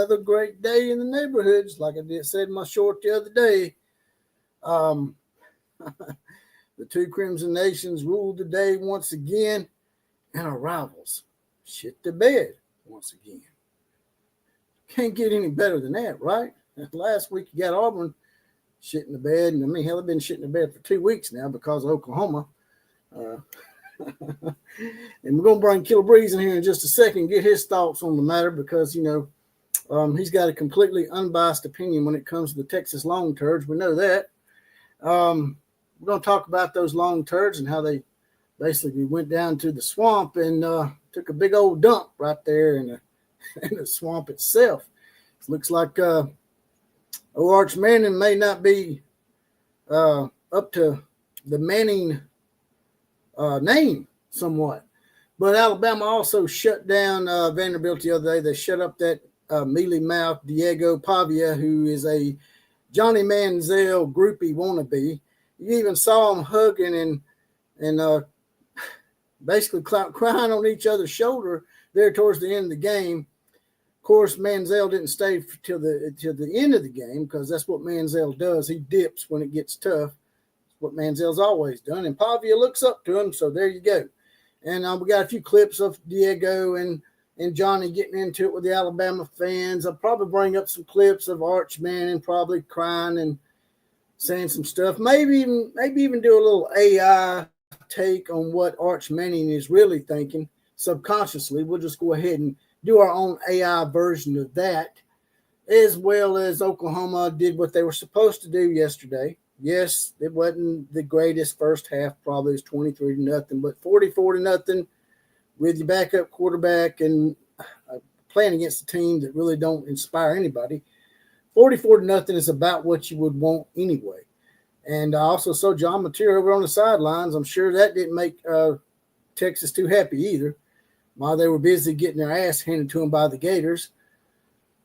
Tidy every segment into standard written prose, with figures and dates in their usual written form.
another great day in the neighborhoods, like I said in my short the other day. Um, the two Crimson Nations ruled the day once again, and our rivals shit the bed once again. Can't get any better than that, right? Last week you got Auburn shit in the bed, and I mean, hell, they've been shitting the bed for 2 weeks now because of Oklahoma. And we're going to bring Killer Breeze in here in just a second, get his thoughts on the matter because, he's got a completely unbiased opinion when it comes to the Texas long turds. We know that. We're going to talk about those long turds and how they basically went down to the swamp and took a big old dump right there in the swamp itself. It looks like Arch Manning may not be up to the Manning name somewhat. But Alabama also shut down Vanderbilt the other day. They shut up that mealy mouth Diego Pavia, who is a Johnny Manziel groupie wannabe. You even saw them hugging and basically crying on each other's shoulder there towards the end of the game. Of course, Manziel didn't stay till the end of the game because that's what Manziel does. He dips when it gets tough. That's what Manziel's always done. And Pavia looks up to him, so there you go. And we got a few clips of Diego and Johnny getting into it with the Alabama fans. I'll probably bring up some clips of Arch Manning probably crying and saying some stuff. Maybe even do a little AI take on what Arch Manning is really thinking subconsciously. We'll just go ahead and do our own AI version of that, as well as Oklahoma did what they were supposed to do yesterday. Yes, it wasn't the greatest first half, probably it was 23-0, but 44-0 with your backup quarterback and playing against a team that really don't inspire anybody. 44-0 is about what you would want anyway. And I also saw John Mateer over on the sidelines. I'm sure that didn't make Texas too happy either, while they were busy getting their ass handed to them by the Gators.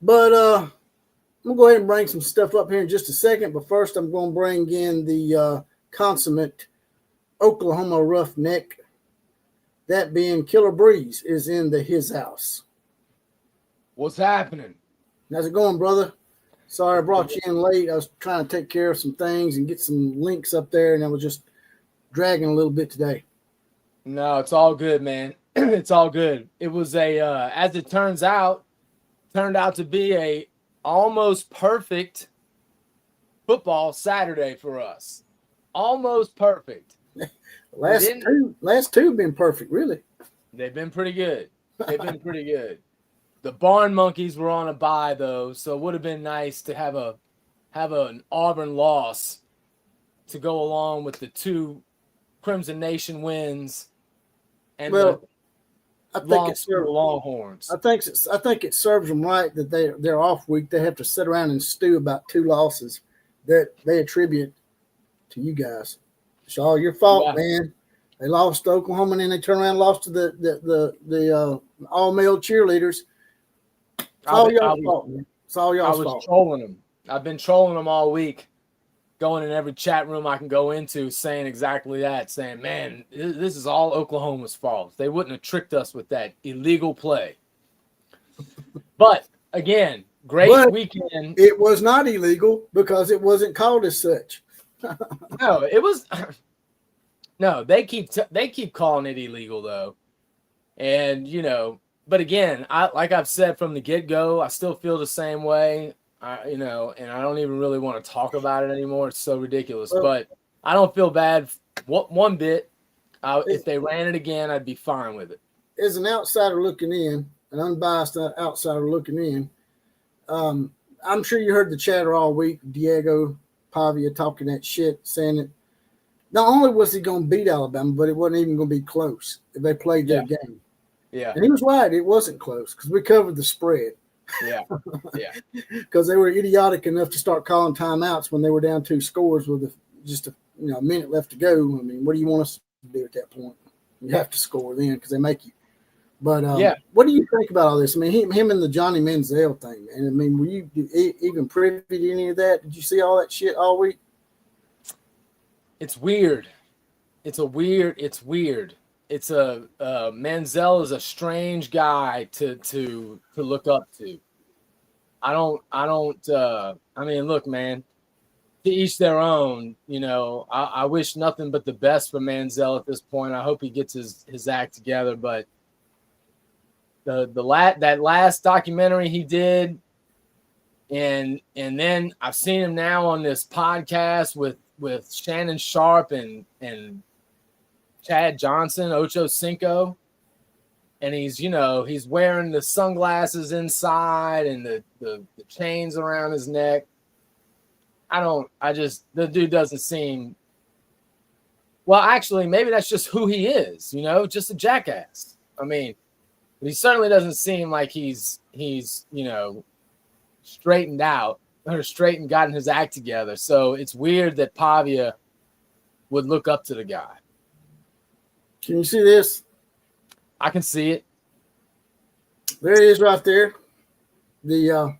But I'm going to go ahead and bring some stuff up here in just a second. But first, I'm going to bring in the consummate Oklahoma roughneck, that being Killer Breeze, is in his house. What's happening? How's it going, brother? Sorry I brought you in late. I was trying to take care of some things and get some links up there, and I was just dragging a little bit today. No, it's all good, man. It's all good. It was as it turned out to be a almost perfect football Saturday for us. Almost perfect. Last two have been perfect, really. They've been pretty good. The Barn Monkeys were on a bye though, so it would have been nice to have an Auburn loss to go along with the two Crimson Nation wins and I think it serves Longhorns. I think it serves them right that they're off week. They have to sit around and stew about two losses that they attribute to you guys. It's all your fault, man. They lost to Oklahoma and then they turned around and lost to the all male cheerleaders. It's all y'all's fault, man. It's all y'all's fault. I was trolling them. I've been trolling them all week, going in every chat room I can go into, saying exactly that, saying, man, this is all Oklahoma's fault. They wouldn't have tricked us with that illegal play. But, again, great weekend. It was not illegal because it wasn't called as such. No, it was – no, they keep calling it illegal, though. And, but again, like I've said from the get-go, I still feel the same way. And I don't even really want to talk about it anymore. It's so ridiculous. But I don't feel bad one bit. If they ran it again, I'd be fine with it. As an outsider looking in, an unbiased outsider looking in, I'm sure you heard the chatter all week. Diego Pavia talking that shit, saying that not only was he going to beat Alabama, but it wasn't even going to be close if they played their game. Yeah. And he was right. It wasn't close because we covered the spread. Yeah. Because they were idiotic enough to start calling timeouts when they were down 2 scores with just a minute left to go. I mean, what do you want us to do at that point? You have to score then because they make you. But what do you think about all this? I mean, him and the Johnny Manziel thing, man. I mean, were you even privy to any of that? Did you see all that shit all week? It's weird. It's weird. It's Manziel is a strange guy to look up to. I mean, look, man, to each their own. You know, I wish nothing but the best for Manziel at this point. I hope he gets his act together. But that last documentary he did, and then I've seen him now on this podcast with Shannon Sharp and Chad Johnson, Ocho Cinco. And he's wearing the sunglasses inside and the chains around his neck. The dude doesn't seem, well, actually, maybe that's just who he is, just a jackass. I mean, but he certainly doesn't seem like he's straightened out or gotten his act together. So it's weird that Pavia would look up to the guy. Can you see this? I can see it. There it is right there. The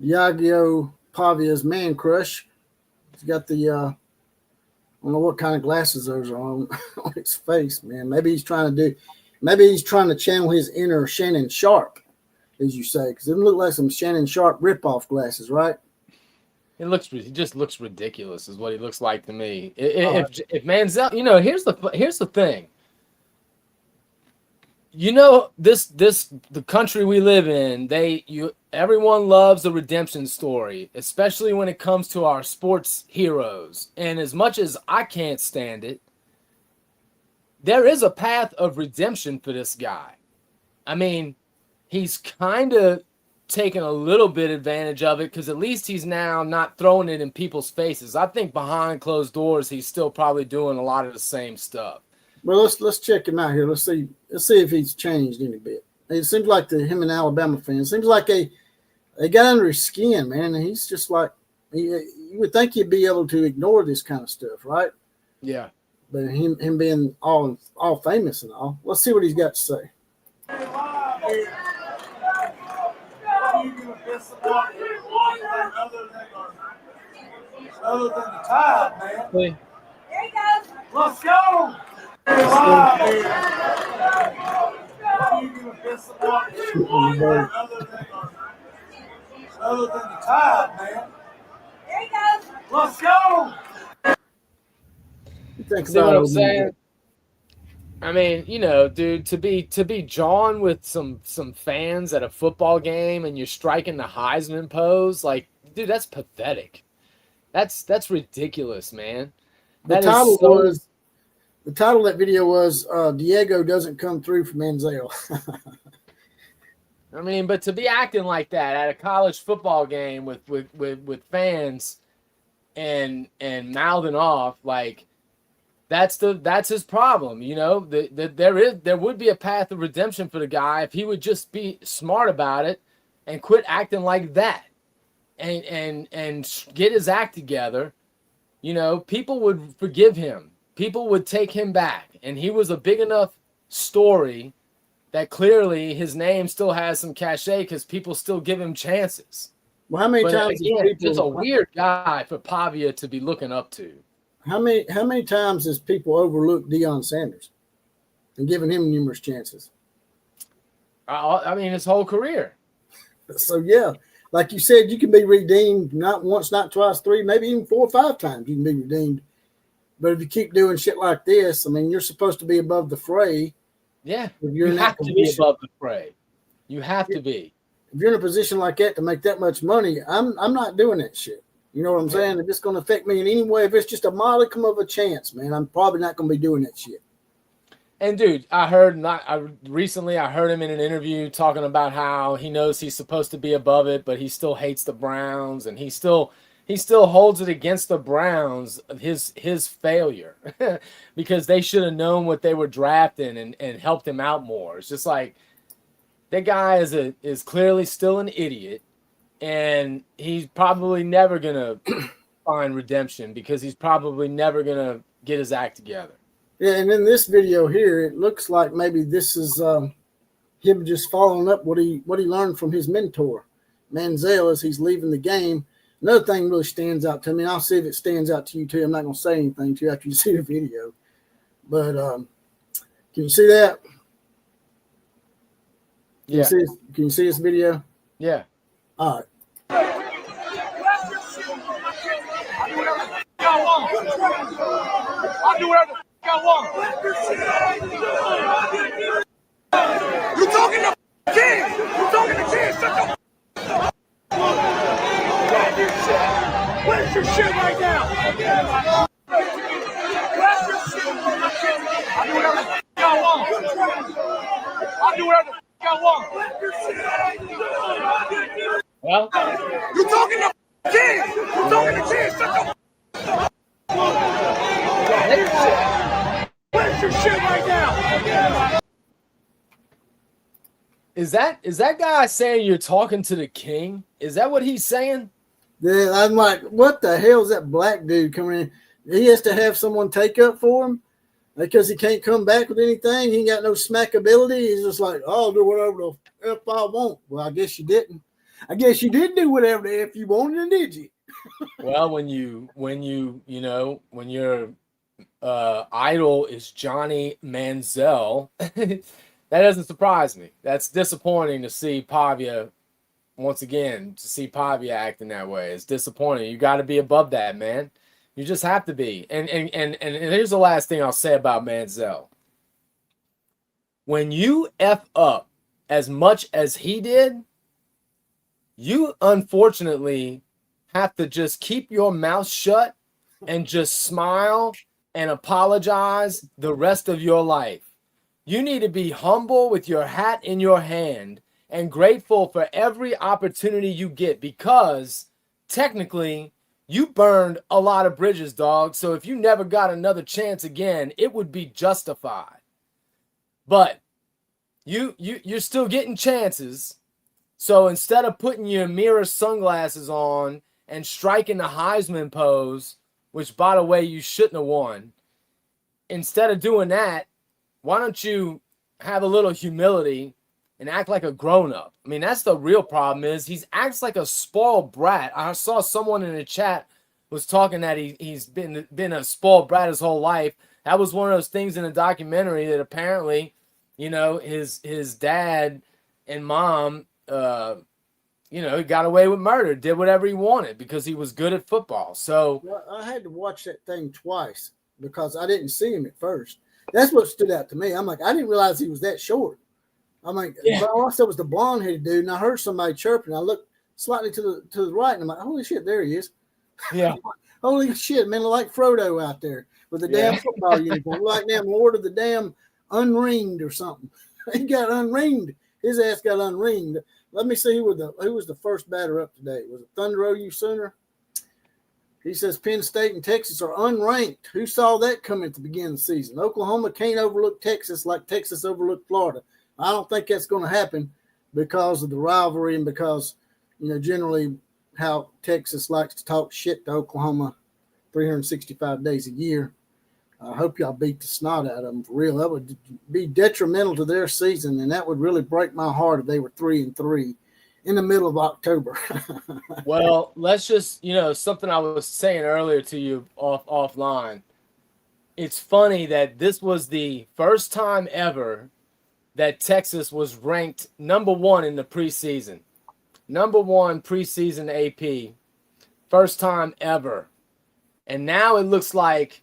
Yagio Pavia's man crush. He's got the I don't know what kind of glasses those are on his face, man. Maybe he's trying to channel his inner Shannon Sharp, as you say, because it look like some Shannon Sharp ripoff glasses, right? He just looks ridiculous, is what he looks like to me. If Manziel, here's the thing. The country we live in, everyone loves a redemption story, especially when it comes to our sports heroes. And as much as I can't stand it, there is a path of redemption for this guy. I mean, he's kind of taken a little bit advantage of it because at least he's now not throwing it in people's faces. I think behind closed doors, he's still probably doing a lot of the same stuff. Well, let's check him out here. Let's see if he's changed any bit. It seems like him and Alabama fans seems like they got under his skin, man. And he's just like you would think he'd be able to ignore this kind of stuff, right? Yeah. But him being all famous and all. Let's see what he's got to say. Other than the tide, man. There you go. Let's go. Other than the tide, man. There you go. Let's go. See what I'm saying? I mean, dude, to be jawing with some fans at a football game and you're striking the Heisman pose, like, dude, that's pathetic. That's ridiculous, man. The title of that video was Diego doesn't come through for Manziel. I mean, but to be acting like that at a college football game with fans and mouthing off, like, that's his problem, there would be a path of redemption for the guy if he would just be smart about it and quit acting like that and get his act together. People would forgive him. People would take him back, and he was a big enough story that clearly his name still has some cachet because people still give him chances. Well, how many times? Again, just a weird guy for Pavia to be looking up to. How many times has people overlooked Deion Sanders and given him numerous chances? I mean, his whole career. So yeah, like you said, you can be redeemed not once, not twice, three, maybe even 4 or 5 times. You can be redeemed. But if you keep doing shit like this, I mean, you're supposed to be above the fray. Yeah, you have to be above the fray. You have to be. If you're in a position like that to make that much money, I'm not doing that shit. You know what I'm saying? If it's going to affect me in any way, if it's just a modicum of a chance, man, I'm probably not going to be doing that shit. And dude, recently I heard him in an interview talking about how he knows he's supposed to be above it, but he still hates the Browns, and he still holds it against the Browns, his failure, because they should have known what they were drafting and helped him out more. It's just like that guy is clearly still an idiot, and he's probably never gonna find redemption because he's probably never gonna get his act together. Yeah, and in this video here, it looks like maybe this is him just following up what he learned from his mentor, Manziel, as he's leaving the game. Another thing really stands out to me, and I'll see if it stands out to you too. I'm not going to say anything to you after you see the video. But can you see that? Yeah. Can you see this video? Yeah. All right. I'll do whatever I want. You talking to kids? You talking to kids? Shut the Where's your shit right now? Where's your shit? I'll do whatever I want. I'll do whatever I want. Well, You talking to kids? You talking to kids? Shut the Where's your shit right now? is that guy saying you're talking to the king? Is that what he's saying? Then I'm like, what the hell is that black dude coming in? He has to have someone take up for him because he can't come back with anything. He ain't got no smackability. He's just like, oh, I'll do whatever the F I want. Well, I guess you didn't. I guess you did do whatever the F you wanted, did you? Well, when your idol is Johnny Manziel, that doesn't surprise me. That's disappointing to see Pavia once again, to see Pavia acting that way. It's disappointing. You got to be above that, man. You just have to be. And here's the last thing I'll say about Manziel. When you F up as much as he did, you unfortunately have to just keep your mouth shut and just smile and apologize the rest of your life. You need to be humble with your hat in your hand and grateful for every opportunity you get, because technically you burned a lot of bridges, dog. So if you never got another chance again, it would be justified. But you're still getting chances. So instead of putting your mirror sunglasses on and striking the Heisman pose, which, by the way, you shouldn't have won, instead of doing that, why don't you have a little humility and act like a grown-up? I mean, that's the real problem, is he acts like a spoiled brat. I saw someone in the chat was talking that he's been a spoiled brat his whole life. That was one of those things in the documentary that apparently, his dad and mom, he got away with murder, did whatever he wanted because he was good at football. So I had to watch that thing twice because I didn't see him at first. That's what stood out to me. I'm like, I didn't realize he was that short. I'm like, but all I saw was the blonde-headed dude, and I heard somebody chirping. I looked slightly to the right, and I'm like, holy shit, there he is. Yeah. Holy shit, man, like Frodo out there with the damn football uniform, like damn Lord of the damn Unringed or something. He got unringed. His ass got unringed. Let me see who was the first batter up today. Was it Thunder OU Sooner? He says Penn State and Texas are unranked. Who saw that coming at the beginning of the season? Oklahoma can't overlook Texas like Texas overlooked Florida. I don't think that's going to happen because of the rivalry and because, generally how Texas likes to talk shit to Oklahoma 365 days a year. I hope y'all beat the snot out of them for real. That would be detrimental to their season, and that would really break my heart if they were 3-3 in the middle of October. Well, let's just, something I was saying earlier to you offline. It's funny that this was the first time ever that Texas was ranked number one in the preseason. Number one preseason AP. First time ever. And now it looks like,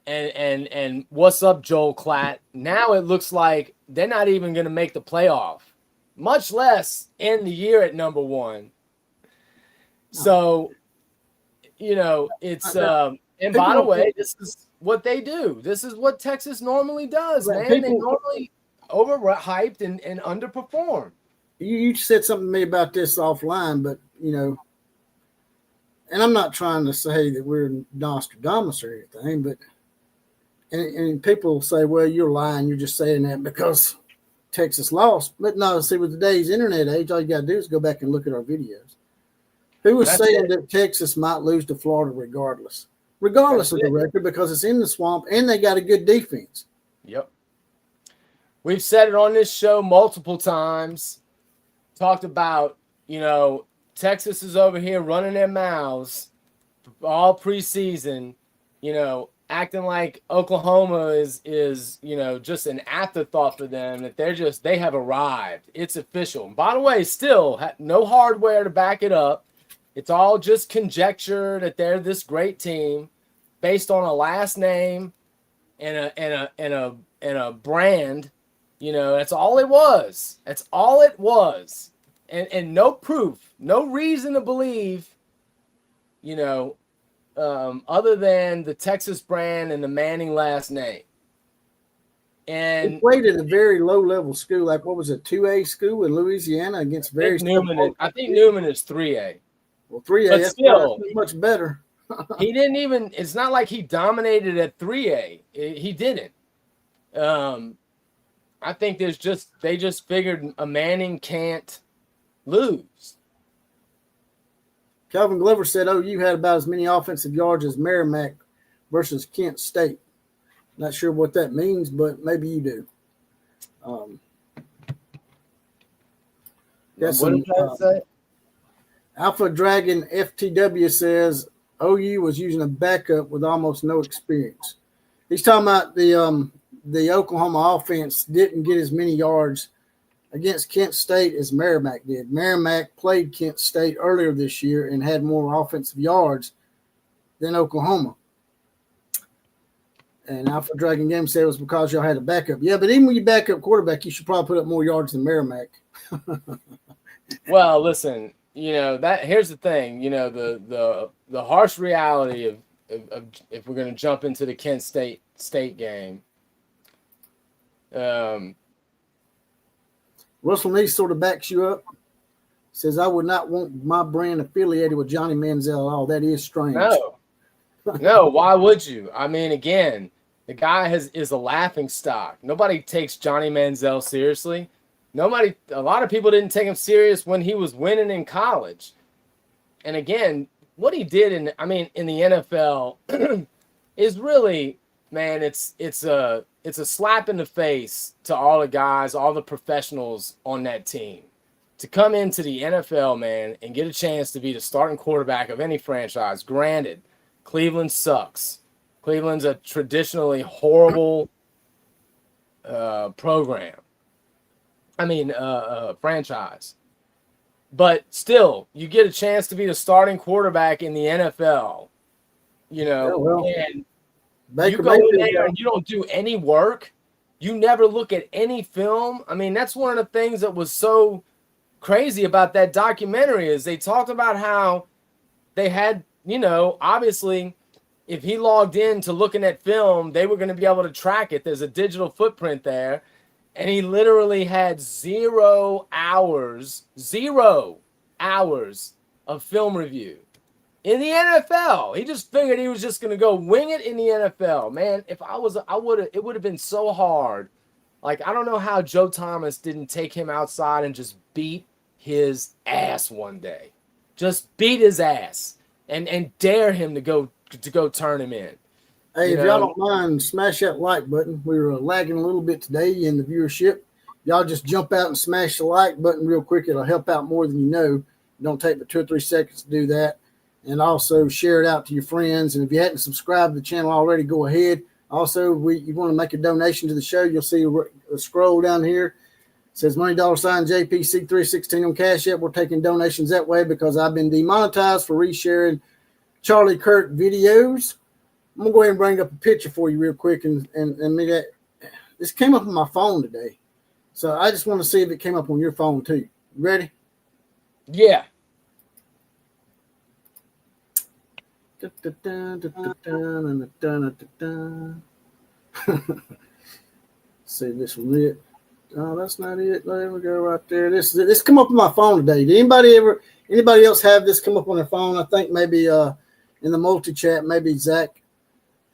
and what's up, Joel Klatt? Now it looks like they're not even going to make the playoff, much less end the year at number one. So, it's and by the way, this is what they do. This is what Texas normally does, man. They normally overhyped and underperform. You said something to me about this offline, but and I'm not trying to say that we're Nostradamus or anything, but and people say, well, you're lying. You're just saying that because Texas lost. But no, see, with today's internet age, all you got to do is go back and look at our videos. Who was saying that Texas might lose to Florida regardless of the record, because it's in the swamp and they got a good defense? Yep. We've said it on this show multiple times. Talked about, Texas is over here running their mouths all preseason, acting like Oklahoma is just an afterthought for them, that they have arrived. It's official. And by the way, still no hardware to back it up. It's all just conjecture that they're this great team based on a last name and a brand. That's all it was. That's all it was. And no proof, no reason to believe, other than the Texas brand and the Manning last name. And he played at a very low-level school, like what was it, 2A school in Louisiana against very. I think Newman is 3A. Well, 3A, but that's still much better. He didn't even. It's not like he dominated at 3A. He didn't. I think they just figured a Manning can't lose. Calvin Glover said, "OU had about as many offensive yards as Merrimack versus Kent State." Not sure what that means, but maybe you do. What did that say? Alpha Dragon FTW says OU was using a backup with almost no experience. He's talking about the Oklahoma offense didn't get as many yards against Kent State as Merrimack did. Merrimack played Kent State earlier this year and had more offensive yards than Oklahoma. And Alpha Dragon Game said it was because y'all had a backup. Yeah, but even when you back up quarterback, you should probably put up more yards than Merrimack. Well, listen, here's the thing, the harsh reality of if we're going to jump into the Kent State game. Russell Neese sort of backs you up. Says, I would not want my brand affiliated with Johnny Manziel at all. That is strange. No, why would you? I mean, again, the guy is a laughing stock. Nobody takes Johnny Manziel seriously. A lot of people didn't take him serious when he was winning in college. And again, what he did in the NFL is really, man, it's a slap in the face to all the guys, all the professionals on that team. To come into the NFL, man, and get a chance to be the starting quarterback of any franchise. Granted, Cleveland sucks. Cleveland's a traditionally horrible franchise. But still, you get a chance to be the starting quarterback in the NFL, and you go in there and you don't do any work. You never look at any film. I mean, that's one of the things that was so crazy about that documentary is they talked about how they had, obviously, if he logged in to looking at film, they were going to be able to track it. There's a digital footprint there. And he literally had 0 hours of film review in the NFL. He just figured he was just going to go wing it in the NFL. Man, if it would have been so hard. Like, I don't know how Joe Thomas didn't take him outside and just beat his ass one day. Just beat his ass and dare him to go turn him in. Hey, if y'all don't mind, smash that like button. We were lagging a little bit today in the viewership. Y'all just jump out and smash the like button real quick. It'll help out more than you know. It don't take but 2 or 3 seconds to do that. And also share it out to your friends. And if you hadn't subscribed to the channel already, go ahead. Also, you want to make a donation to the show, you'll see a scroll down here. It says money $sign JPC316 on Cash App. We're taking donations that way because I've been demonetized for resharing Charlie Kirk videos. I'm going to go ahead and bring up a picture for you real quick and make that. This came up on my phone today. So I just want to see if it came up on your phone too. You ready? Yeah. See this one it. Oh, that's not it. There we go right there. This come up on my phone today. Did anybody else have this come up on their phone? I think maybe in the multi-chat, maybe Zach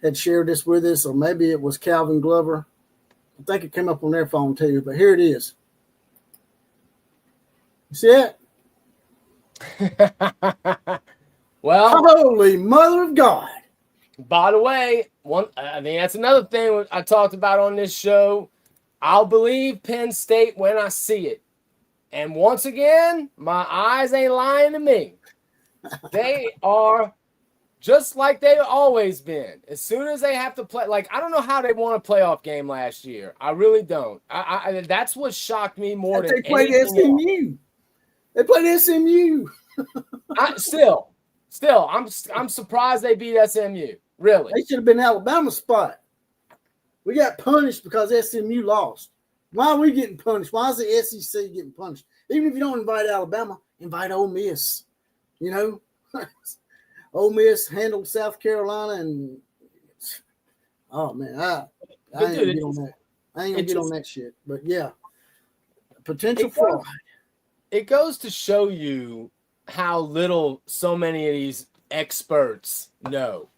had shared this with us, or maybe it was Calvin Glover. I think it came up on their phone too, but here it is. You see it? Well, holy mother of God. By the way, that's another thing I talked about on this show. I'll believe Penn State when I see it. And once again, my eyes ain't lying to me. They are just like they've always been. As soon as they have to play, like, I don't know how they won a playoff game last year. I really don't. I that's what shocked me more than they played anything SMU. They played SMU. Still, I'm surprised they beat SMU. Really, They should have been Alabama's spot. We got punished because SMU lost. Why are we getting punished? Why is the SEC getting punished? Even if you don't invite Alabama, invite Ole Miss. You know, Ole Miss handled South Carolina, and oh man, I ain't gonna get on that. I ain't gonna get on that shit. But yeah, potential fraud. It goes to show you how little so many of these experts know.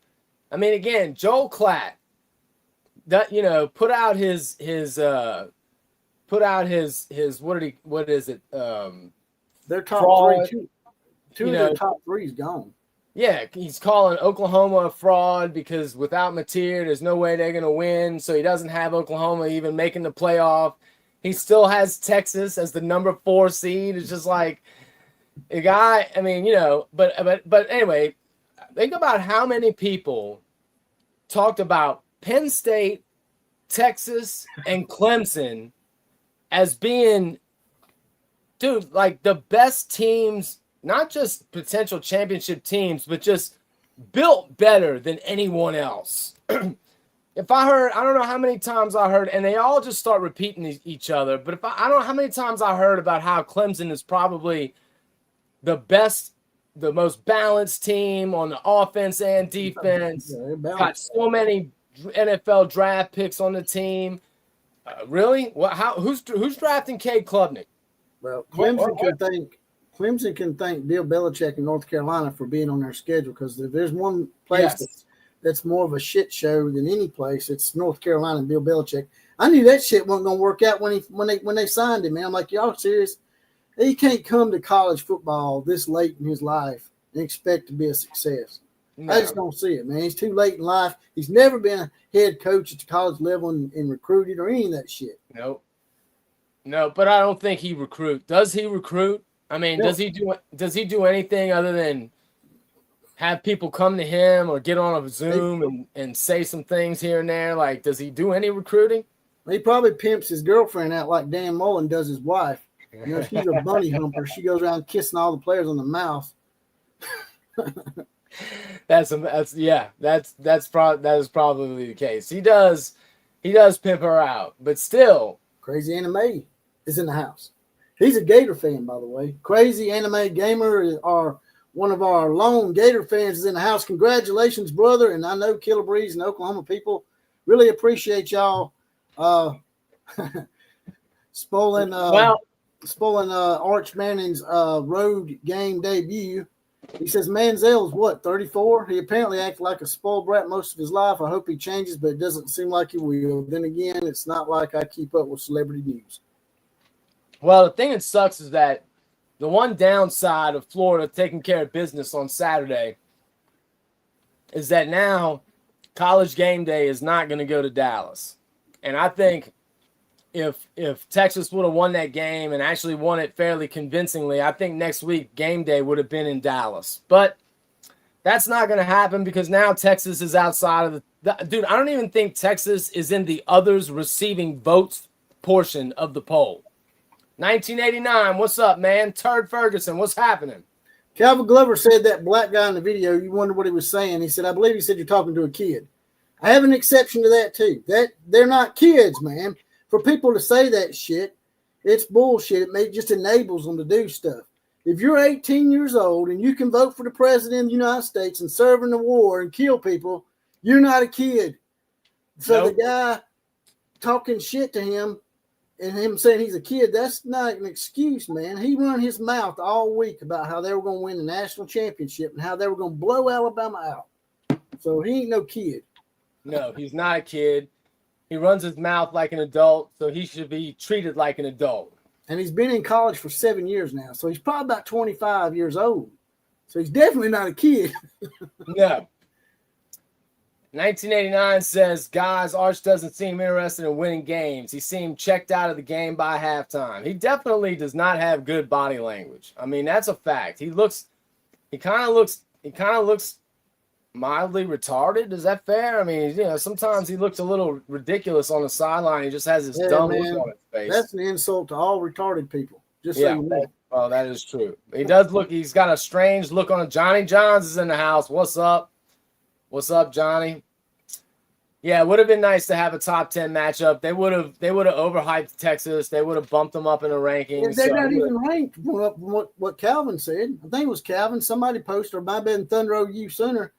I mean, again, Joel Klatt, that put out his what is it? Their top fraud, three, two of their top three is gone. Yeah, he's calling Oklahoma a fraud because without Mateer, there's no way they're going to win. So he doesn't have Oklahoma even making the playoff. He still has Texas as the number 4 seed. It's just like a guy. I mean, but anyway, think about how many people talked about Penn State, Texas, and Clemson as being, dude, like the best teams. Not just potential championship teams, but just built better than anyone else. If I don't know how many times I heard, and they all just start repeating each other, but if I don't know how many times I heard about how Clemson is probably the best, the most balanced team on the offense and defense. Got so many NFL draft picks on the team. Really? Who's drafting Cade Klubnik? Well, Clemson can thank Bill Belichick in North Carolina for being on their schedule, because if there's one place that's more of a shit show than any place, it's North Carolina and Bill Belichick. I knew that shit wasn't gonna work out when they signed him, man. I'm like, y'all serious? He can't come to college football this late in his life and expect to be a success. No. I just don't see it, man. He's too late in life. He's never been a head coach at the college level and recruited or any of that shit. Nope. No, but I don't think he recruit. Does he recruit? I mean, does he do anything other than have people come to him or get on a Zoom and say some things here and there? Like, does he do any recruiting? He probably pimps his girlfriend out like Dan Mullen does his wife. She's a bunny humper. She goes around kissing all the players on the mouth. That is probably the case. He does pimp her out, but still. Crazy Anime is in the house. He's a Gator fan, by the way. Crazy Anime Gamer are one of our lone Gator fans is in the house. Congratulations, brother. And I know Killer Breeze and Oklahoma people really appreciate y'all spoiling Arch Manning's road game debut. He says Manziel's what, 34? He apparently acted like a spoiled brat most of his life. I hope he changes, but it doesn't seem like he will. Then again, it's not like I keep up with celebrity news. Well, the thing that sucks is that the one downside of Florida taking care of business on Saturday is that now College Game Day is not going to go to Dallas. And I think if Texas would have won that game and actually won it fairly convincingly, I think next week Game Day would have been in Dallas. But that's not going to happen because now Texas is outside of the – dude, I don't even think Texas is in the others receiving votes portion of the poll. 1989, what's up, man? Turd Ferguson, what's happening? Calvin Glover said that black guy in the video, you wonder what he was saying. He said, I believe he said you're talking to a kid. I have an exception to that, too. That they're not kids, man. For people to say that shit, it's bullshit. It just enables them to do stuff. If you're 18 years old and you can vote for the president of the United States and serve in the war and kill people, you're not a kid. So The guy talking shit to him and him saying he's a kid, that's not an excuse, man. He run his mouth all week about how they were going to win the national championship and how they were going to blow Alabama out. So he ain't no kid. No, he's not a kid. He runs his mouth like an adult, so he should be treated like an adult. And he's been in college for 7 years now, so he's probably about 25 years old. So he's definitely not a kid. No. 1989 says, guys, Arch doesn't seem interested in winning games. He seemed checked out of the game by halftime. He definitely does not have good body language. I mean, that's a fact. He kind of looks mildly retarded. Is that fair? I mean, you know, sometimes he looks a little ridiculous on the sideline. He just has this dumb look on his face. That's an insult to all retarded people. Just so you know. Oh, that is true. He does look. He's got a strange look on him. Johnny Johns is in the house. What's up? What's up, Johnny? Yeah, it would have been nice to have a top 10 matchup. They would have overhyped Texas. They would have bumped them up in the rankings. They're not even ranked from what Calvin said. I think it was Calvin. Somebody posted, or might have been Thunder OU Sooner,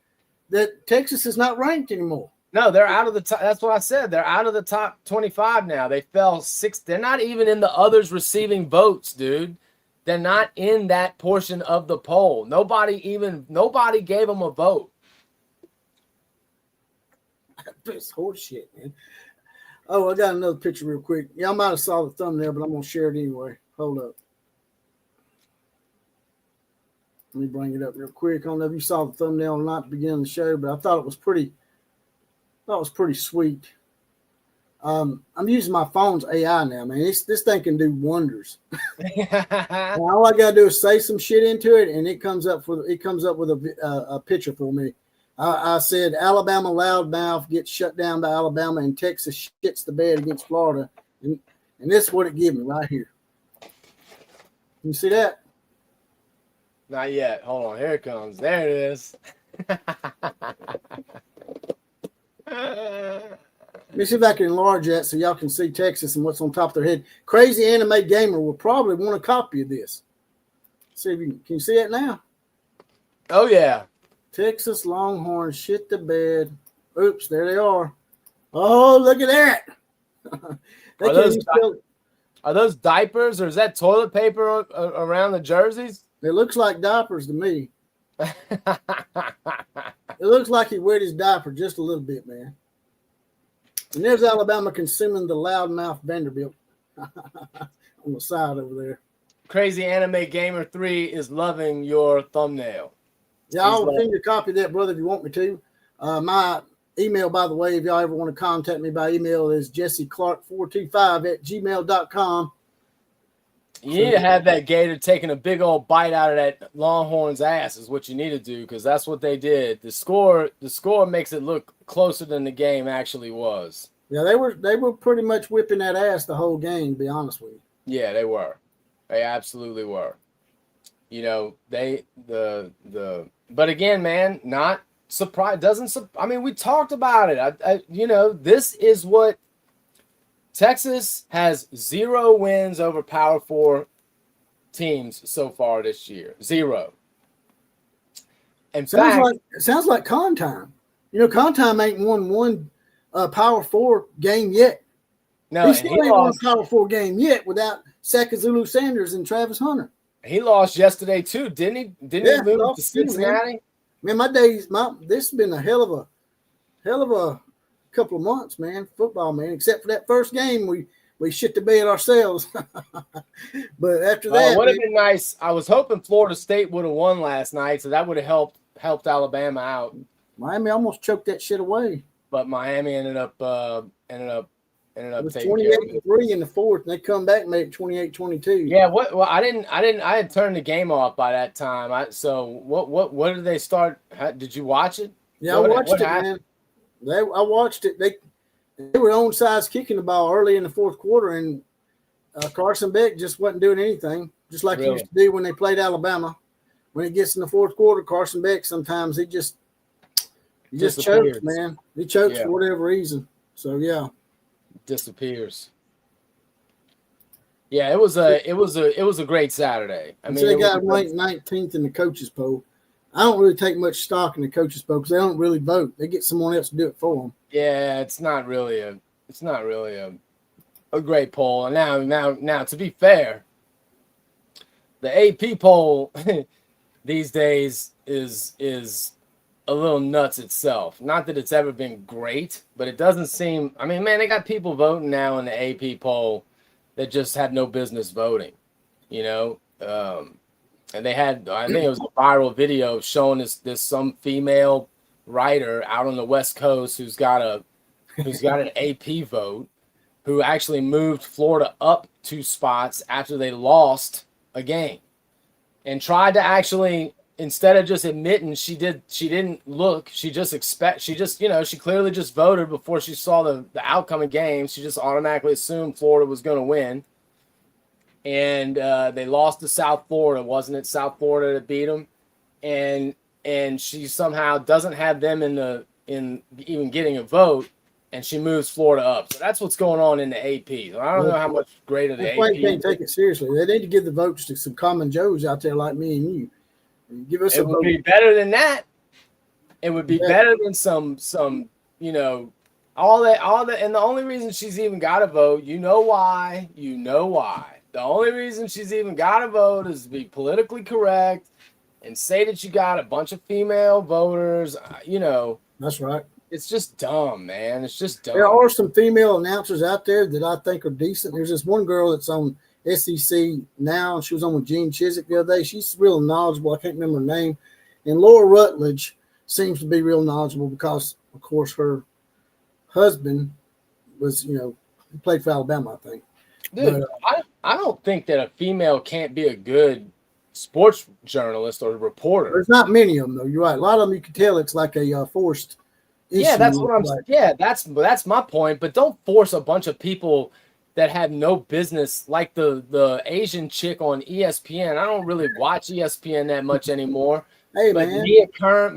that Texas is not ranked anymore. No, they're out of the top. That's what I said. They're out of the top 25 now. They fell 6. They're not even in the others receiving votes, dude. They're not in that portion of the poll. Nobody gave them a vote. This horse shit, man. Oh, I got another picture real quick. Y'all might have saw the thumbnail, but I'm going to share it anyway. Hold up. Let me bring it up real quick. I don't know if you saw the thumbnail or not at the beginning of the show, but I thought it was pretty sweet. I'm using my phone's AI now, man. This thing can do wonders. All I gotta do is say some shit into it, and it comes up with a picture for me. I said Alabama loudmouth gets shut down by Alabama, and Texas shits the bed against Florida, and this is what it gave me right here. You see that? Not yet. Hold on. Here it comes. There it is. Let me see if I can enlarge that so y'all can see Texas and what's on top of their head. Crazy Anime Gamer will probably want a copy of this. See if you can you see it now? Oh, yeah. Texas Longhorns shit the bed. Oops, there they are. Oh, look at that. Are those diapers, or is that toilet paper around the jerseys? It looks like diapers to me. It looks like he wet his diaper just a little bit, man. And there's Alabama consuming the loudmouth Vanderbilt on the side over there. Crazy Anime Gamer 3 is loving your thumbnail. Yeah, I'll send you a copy of that, brother, if you want me to. My email, by the way, if y'all ever want to contact me by email, is jesseclark425@gmail.com. You need to have that Gator taking a big old bite out of that Longhorns ass is what you need to do, because that's what they did. The score makes it look closer than the game actually was. Yeah, they were pretty much whipping that ass the whole game, to be honest with you. Yeah, they were. They absolutely were. You know, but again, man, not surprised. I mean, we talked about it. You know, this is what Texas has 0 wins over Power 4 teams so far this year. 0. In fact, sounds like con time. You know, con time ain't won one Power 4 game yet. No, he still ain't won a Power 4 game yet without Sakazulu Sanders and Travis Hunter. He lost yesterday too, didn't he? Didn't he lose to Cincinnati? Man, this has been a hell of a couple of months, man, football, man, except for that first game we shit the bed ourselves. But after that, it would have been nice. I was hoping Florida State would have won last night, so that would have helped Alabama out. Miami almost choked that shit away, but Miami ended up it was 28-3 in the fourth, and they come back and made it 28-22. Yeah, I had turned the game off by that time. What did they start? Did you watch it? Yeah, I watched it, man. I watched it. They were onside kicking the ball early in the fourth quarter, and Carson Beck just wasn't doing anything, just like he used to do when they played Alabama. When it gets in the fourth quarter, Carson Beck sometimes he just chokes, man. He chokes for whatever reason. So yeah, disappears. Yeah, it was a great Saturday. I mean, they got ranked 19th in the coaches poll. I don't really take much stock in the coaches poll because they don't really vote. They get someone else to do it for them. Yeah, it's not really a great poll. And now to be fair, the AP poll these days is a little nuts itself. Not that it's ever been great, but it doesn't seem. I mean, man, they got people voting now in the AP poll that just had no business voting. You know. And they had, I think it was a viral video showing this some female writer out on the West Coast who's got an AP vote, who actually moved Florida up 2 spots after they lost a game, and tried to actually instead of just admitting she didn't look, she clearly just voted before she saw the outcome of games. She just automatically assumed Florida was going to win. And they lost to South Florida. Wasn't it South Florida that beat them? And she somehow doesn't have them in even getting a vote, and she moves Florida up. So that's what's going on in the AP. I don't know how much greater the AP can't take it seriously. They need to give the votes to some common Joes out there like me and you. Give us it would be better than that. It would be better than some all that. And the only reason she's even got a vote, you know why. The only reason she's even got a vote is to be politically correct and say that you got a bunch of female voters. That's right. It's just dumb, man. It's just dumb. There are some female announcers out there that I think are decent. There's this one girl that's on SEC now. She was on with Gene Chizik the other day. She's real knowledgeable. I can't remember her name. And Laura Rutledge seems to be real knowledgeable because, of course, her husband was, he played for Alabama, I think. Dude, I don't think that a female can't be a good sports journalist or reporter. There's not many of them, though. You're right. A lot of them, you can tell it's like a forced issue. Yeah, that's what I'm saying. Yeah, that's my point. But don't force a bunch of people that have no business, like the Asian chick on ESPN. I don't really watch ESPN that much anymore. Hey, but man.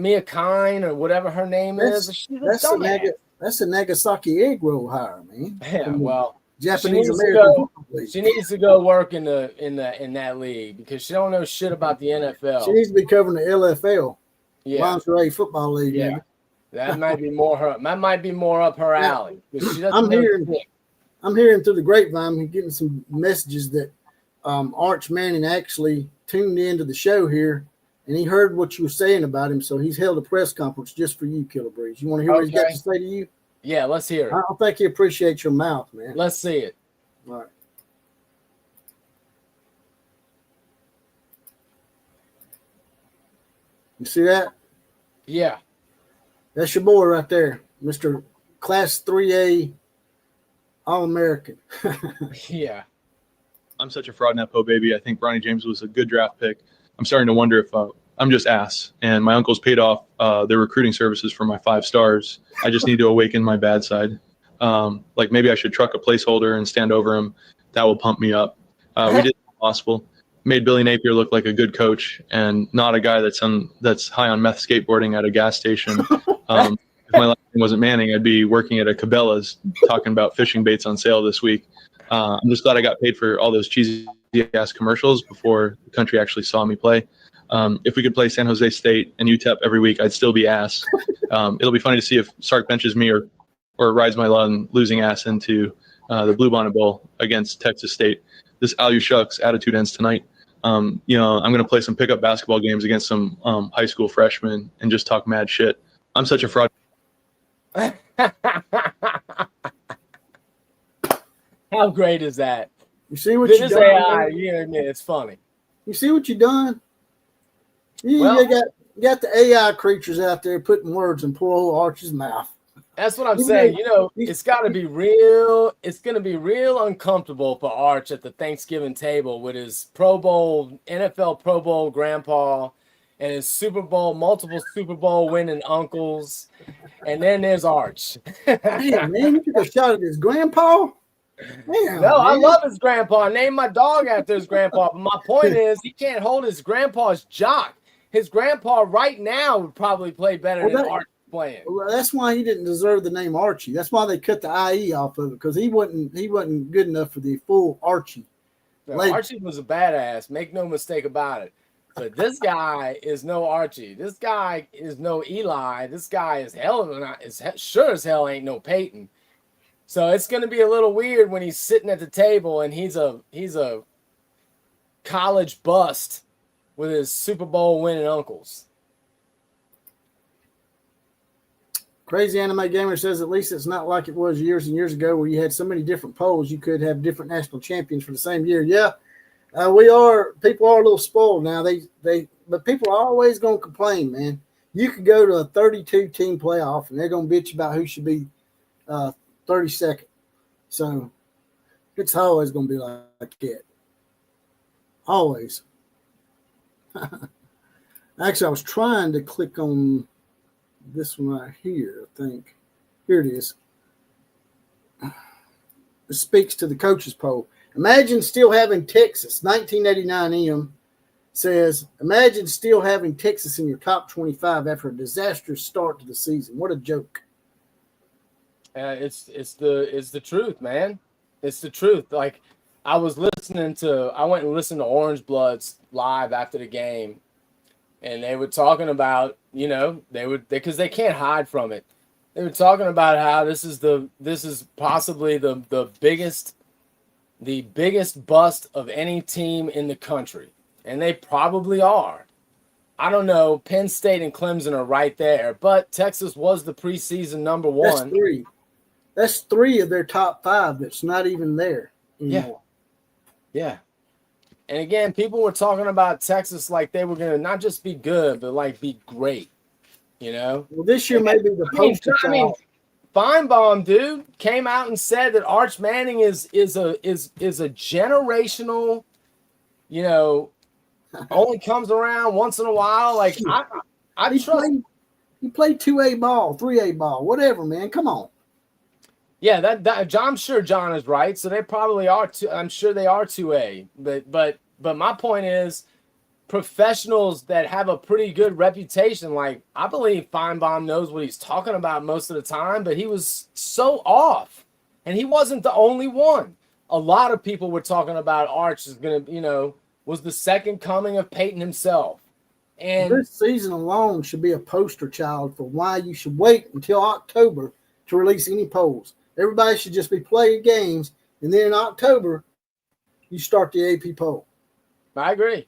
Mia Kine or whatever her name is. She's a dumbass. That's a Nagasaki egg roll hire, man. Yeah, well, Japanese American. She needs to go work in that league because she don't know shit about the NFL. She needs to be covering the LFL. Yeah, Lingerie football league. Yeah, maybe. That might be more her. That might be more up her alley. I'm hearing through the grapevine, getting some messages that Arch Manning actually tuned into the show here, and he heard what you were saying about him, so he's held a press conference just for you, Killer Breeze. You want to hear what he's got to say to you? Yeah, let's hear it. I don't think he appreciates your mouth, man. Let's see it. All right. You see that? Yeah. That's your boy right there, Mr. Class 3A All-American. Yeah. I'm such a fraud nepo baby. I think Bronny James was a good draft pick. I'm starting to wonder if I'm just ass. And my uncle's paid off their recruiting services for my 5 stars. I just need to awaken my bad side. Like maybe I should truck a placeholder and stand over him. That will pump me up. We did the possible. Made Billy Napier look like a good coach and not a guy that's high on meth skateboarding at a gas station. If my last name wasn't Manning, I'd be working at a Cabela's talking about fishing baits on sale this week. I'm just glad I got paid for all those cheesy ass commercials before the country actually saw me play. If we could play San Jose State and UTEP every week, I'd still be ass. It'll be funny to see if Sark benches me or rides my lawn losing ass into the Bluebonnet Bowl against Texas State. This Al Shucks attitude ends tonight. I'm going to play some pickup basketball games against some high school freshmen and just talk mad shit. I'm such a fraud. How great is that? You see what you done? AI, it's funny. You see what you done? You got the AI creatures out there putting words in poor old Arch's mouth. That's what I'm saying. It's got to be real. It's going to be real uncomfortable for Arch at the Thanksgiving table with his NFL Pro Bowl grandpa and his multiple Super Bowl winning uncles. And then there's Arch. Damn, man, you took a shot at his grandpa? Damn, no, I love his grandpa. I named my dog after his grandpa. But my point is, he can't hold his grandpa's jock. His grandpa right now would probably play better than Arch playing. Well, that's why he didn't deserve the name Archie. That's why they cut the IE off of it, because he wasn't good enough for the full Archie. No, Archie was a badass. Make no mistake about it. But this guy is no Archie. This guy is no Eli. This guy is sure as hell ain't no Peyton. So it's going to be a little weird when he's sitting at the table and he's a college bust with his Super Bowl winning uncles. Crazy Anime Gamer says at least it's not like it was years and years ago where you had so many different polls you could have different national champions for the same year. Yeah, people are a little spoiled now. But people are always going to complain, man. You could go to a 32-team playoff and they're going to bitch about who should be 32nd. So it's always going to be like that. Always. Actually, I was trying to click on this one right here, I think. Here it is. It speaks to the coaches poll. Imagine still having Texas. 1989 M says, imagine still having Texas in your top 25 after a disastrous start to the season. What a joke. It's the truth, man. It's the truth. Like, I went and listened to Orange Bloods live after the game, and they were talking about, because they can't hide from it. They were talking about how this is possibly the biggest bust of any team in the country, and they probably are. I don't know. Penn State and Clemson are right there, but Texas was the preseason number one. That's three of their top five that's not even there anymore. Yeah. And again, people were talking about Texas like they were going to not just be good, but like be great. Well, this year may be the poster child. Feinbaum, dude, came out and said that Arch Manning is a generational, only comes around once in a while. Like I trust. He played 2A ball, 3A ball, whatever, man. Come on. Yeah, that I'm sure John is right. So they probably are I'm sure they are 2A. But my point is, professionals that have a pretty good reputation, like I believe Feinbaum knows what he's talking about most of the time, but he was so off, and he wasn't the only one. A lot of people were talking about Arch is gonna, was the second coming of Peyton himself. And this season alone should be a poster child for why you should wait until October to release any polls. Everybody should just be playing games, and then in October, you start the AP poll. I agree.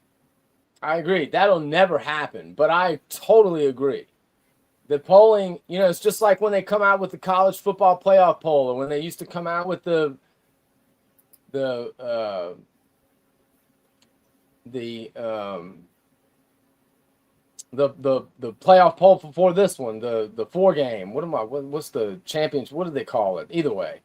That'll never happen, but I totally agree. The polling, it's just like when they come out with the college football playoff poll, or when they used to come out with the playoff poll before this one, the 4-game. What's the championship? What do they call it? Either way,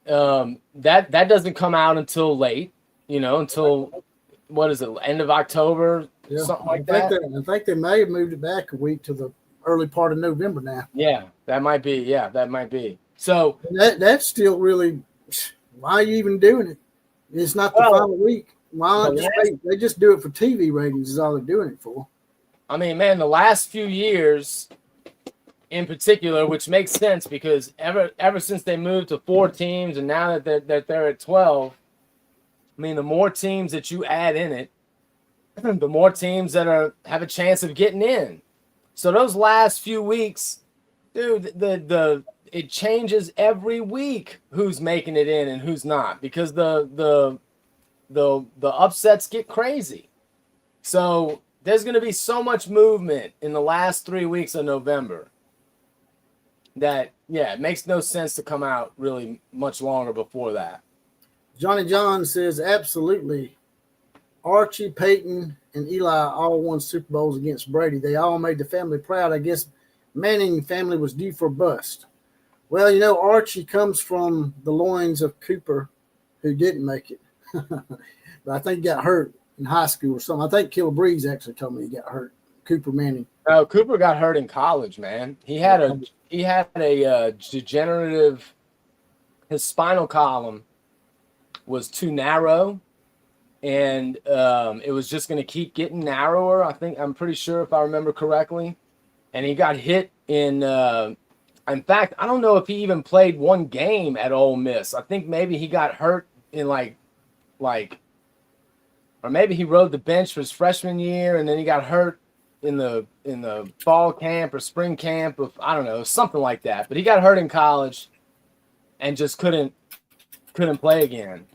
that doesn't come out until late, until what is it, end of October, something like that. I think they may have moved it back a week to the early part of November now. Yeah, that might be. Yeah, that might be. So that's still really, why are you even doing it? It's not the final week. Why not they just do it for TV ratings is all they're doing it for. I mean, man, the last few years in particular, which makes sense because ever since they moved to 4 teams and now that they're at 12, I mean, the more teams that you add in it, the more teams that have a chance of getting in. So those last few weeks, dude, it changes every week who's making it in and who's not, because the upsets get crazy. So there's going to be so much movement in the last 3 weeks of November that, it makes no sense to come out really much longer before that. Johnny John says, absolutely. Archie, Peyton, and Eli all won Super Bowls against Brady. They all made the family proud. I guess Manning family was due for a bust. Well, Archie comes from the loins of Cooper, who didn't make it. But I think he got hurt in high school or something. I think Killabreeze actually told me he got hurt. Cooper Manning. No, Cooper got hurt in college, man. He had a degenerative. His spinal column was too narrow, and it was just going to keep getting narrower. I'm pretty sure, if I remember correctly, and he got hit in fact, I don't know if he even played one game at Ole Miss. I think maybe he got hurt in like, or maybe he rode the bench for his freshman year, and then he got hurt in the fall camp or spring camp of, I don't know, something like that. But he got hurt in college and just couldn't play again.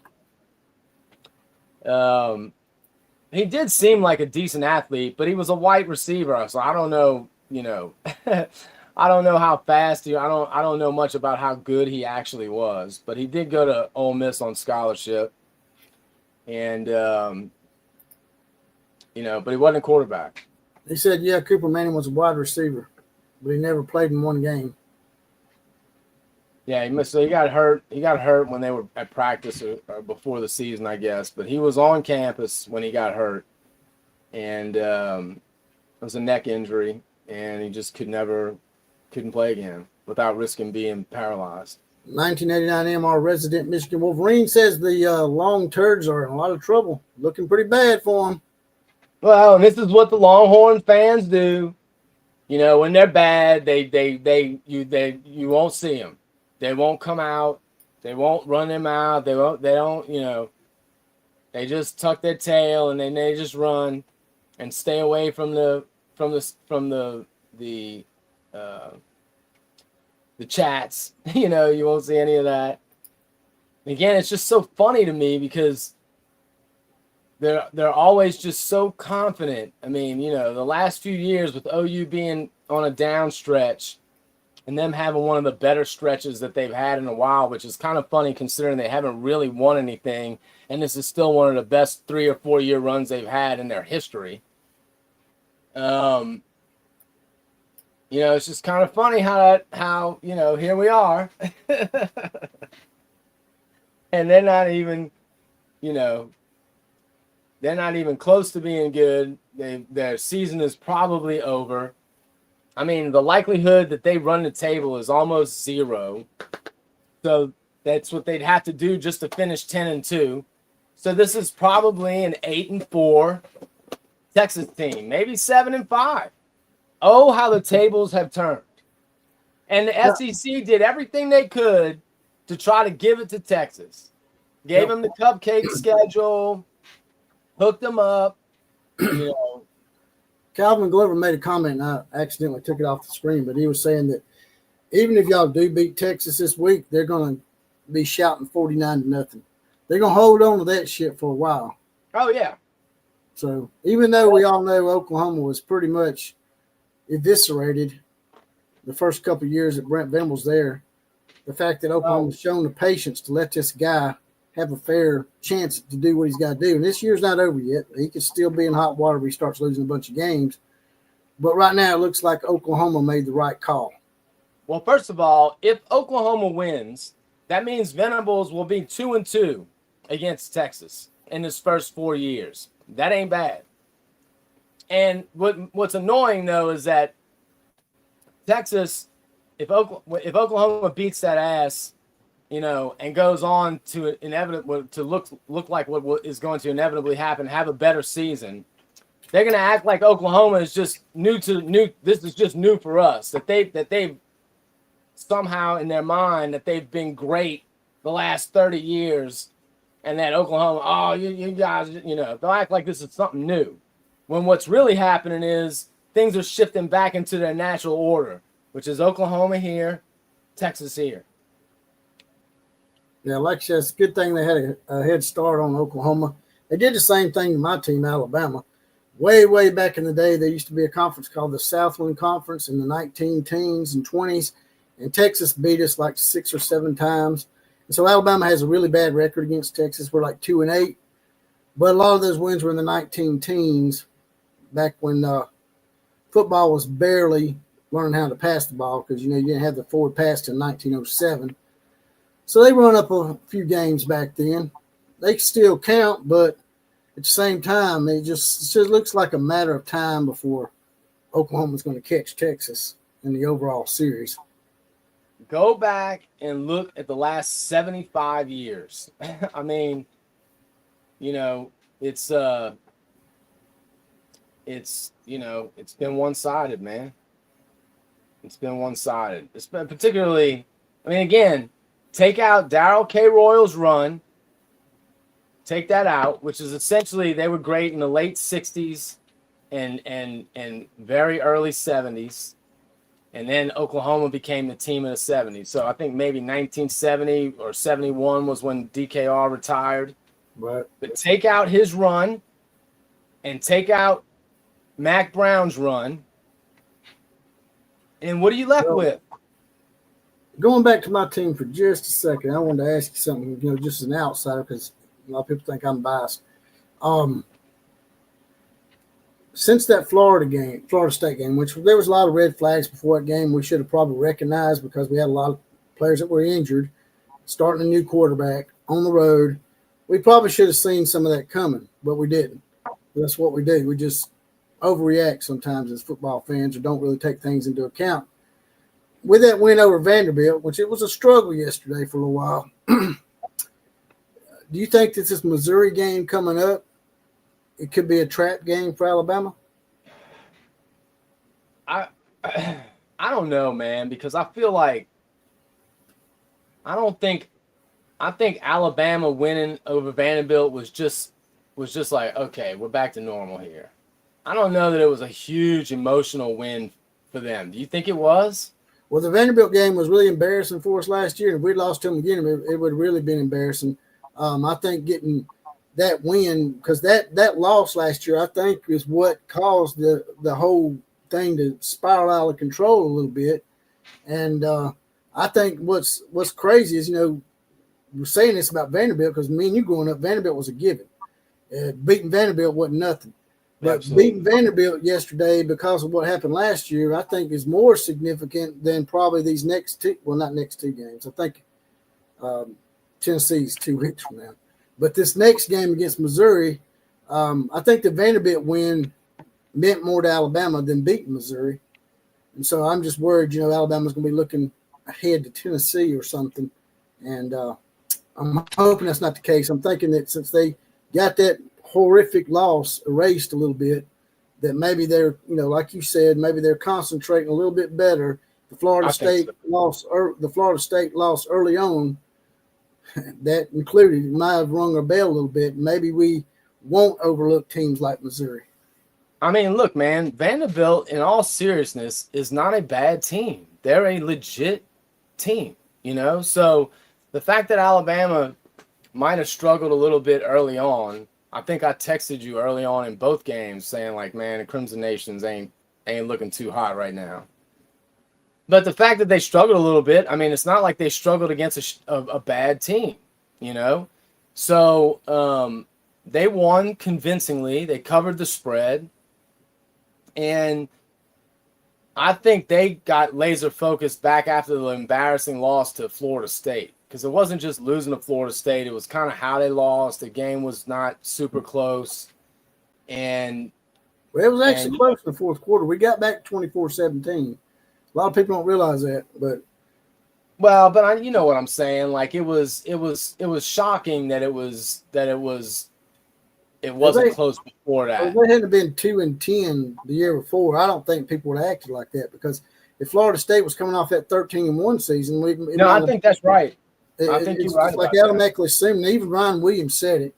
He did seem like a decent athlete, but he was a wide receiver, so I don't know, I don't know how fast I don't know much about how good he actually was, but he did go to Ole Miss on scholarship, and but he wasn't a quarterback. He said, Cooper Manning was a wide receiver, but he never played in one game. Yeah, he got hurt. He got hurt when they were at practice or before the season, I guess. But he was on campus when he got hurt, and was a neck injury, and he just couldn't play again without risking being paralyzed. 1989 MR resident Michigan Wolverine says the long turds are in a lot of trouble. Looking pretty bad for them. Well, and this is what the Longhorn fans do. You know, when they're bad, you won't see them. They won't come out. They won't run them out. They don't, you know, they just tuck their tail and then they just run and stay away from the chats. You know, you won't see any of that. Again, it's just so funny to me because they're always just so confident. I mean, you know, the last few years with OU being on a down stretch and them having one of the better stretches that they've had in a while, which is kind of funny considering they haven't really won anything, and this is still one of the best 3 or 4 year runs they've had in their history. You know, it's just kind of funny how you know, here we are. And they're not even, you know, they're not even close to being good. Their season is probably over. I mean, the likelihood that they run the table is almost zero. So that's what they'd have to do just to finish 10-2. So this is probably an 8-4 Texas team, maybe 7-5. Oh, how the tables have turned. And the SEC did everything they could to try to give it to Texas. Gave them the cupcake schedule, hooked them up, you know. Calvin Glover made a comment, and I accidentally took it off the screen, but he was saying that even if y'all do beat Texas this week, they're going to be shouting 49-0. They're going to hold on to that shit for a while. Oh, yeah. So even though we all know Oklahoma was pretty much eviscerated the first couple of years that Brent Venables there, the fact that Oklahoma's shown the patience to let this guy have a fair chance to do what he's got to do. And this year's not over yet. He could still be in hot water if he starts losing a bunch of games. But right now it looks like Oklahoma made the right call. Well, first of all, if Oklahoma wins, that means Venables will be 2-2 against Texas in his first 4 years. That ain't bad. And what's annoying, though, is that Texas, if Oklahoma beats that ass, you know, and goes on to look like what is going to inevitably happen, have a better season, they're going to act like Oklahoma is just new. This is just new for us. That they've somehow in their mind that they've been great the last 30 years, and that Oklahoma, oh, you guys, you know, they'll act like this is something new. When what's really happening is things are shifting back into their natural order, which is Oklahoma here, Texas here. Yeah, like I said, it's a good thing they had a head start on Oklahoma. They did the same thing to my team, Alabama. Way back in the day, there used to be a conference called the Southland Conference in the 1910s and 20s, and Texas beat us like 6 or 7 times. And so Alabama has a really bad record against Texas. We're like 2-8. But a lot of those wins were in the 1910s, back when football was barely learning how to pass the ball because, you know, you didn't have the forward pass till 1907. So they run up a few games back then. They still count, but at the same time, it just looks like a matter of time before Oklahoma's going to catch Texas in the overall series. Go back and look at the last 75 years. I mean, you know, it's you know, it's been one-sided, man. It's been one-sided. It's been particularly, I mean, again, take out Darryl K. Royal's run. Take that out, which is essentially they were great in the late 60s and very early 70s. And then Oklahoma became the team of the 70s. So I think maybe 1970 or 71 was when DKR retired. Right. But take out his run and take out Mac Brown's run. And what are you left with? Going back to my team for just a second, I wanted to ask you something, you know, just as an outsider, because a lot of people think I'm biased. Since that Florida State game, which there was a lot of red flags before that game, we should have probably recognized because we had a lot of players that were injured, starting a new quarterback on the road. We probably should have seen some of that coming, but we didn't. That's what we did. We just overreact sometimes as football fans or don't really take things into account. With that win over Vanderbilt, which it was a struggle yesterday for a little while, do you think that this Missouri game coming up, it could be a trap game for Alabama? I don't know, man, because I feel like I think Alabama winning over Vanderbilt was just like, okay, we're back to normal here. I don't know that it was a huge emotional win for them. Do you think it was? Well, the Vanderbilt game was really embarrassing for us last year. If we'd lost to them again, it would have really been embarrassing. I think getting that win, because that loss last year, I think, is what caused the whole thing to spiral out of control a little bit. And I think what's crazy is, we're saying this about Vanderbilt because me and you growing up, Vanderbilt was a given. Beating Vanderbilt wasn't nothing. But Absolutely. beating Vanderbilt yesterday because of what happened last year, I think is more significant than probably these next two. Well, not next two games. I think Tennessee's 2 weeks from now. But this next game against Missouri, I think the Vanderbilt win meant more to Alabama than beating Missouri. And so I'm just worried, Alabama's going to be looking ahead to Tennessee or something. And I'm hoping that's not the case. I'm thinking that since they got that horrific loss erased a little bit, that maybe they're, like you said, maybe they're concentrating a little bit better. The Florida State loss early on, that included, it might have rung a bell a little bit. Maybe we won't overlook teams like Missouri. I mean, look, man, Vanderbilt, in all seriousness, is not a bad team. They're a legit team, So the fact that Alabama might have struggled a little bit early on, I think I texted you early on in both games saying, like, man, the Crimson Nations ain't looking too hot right now. But the fact that they struggled a little bit, I mean, it's not like they struggled against a bad team, So they won convincingly. They covered the spread. And I think they got laser focused back after the embarrassing loss to Florida State. Because it wasn't just losing to Florida State. It was kind of how they lost. The game was not super close. And it was actually close in the fourth quarter. We got back 24-17. A lot of people don't realize that, but you know what I'm saying. Like it was shocking that it wasn't close before that. If they hadn't been 2-10 the year before, I don't think people would have acted like that. Because if Florida State was coming off that 13-1 season, I think that's right. I think you're right. Like automatically assuming, even Ryan Williams said it,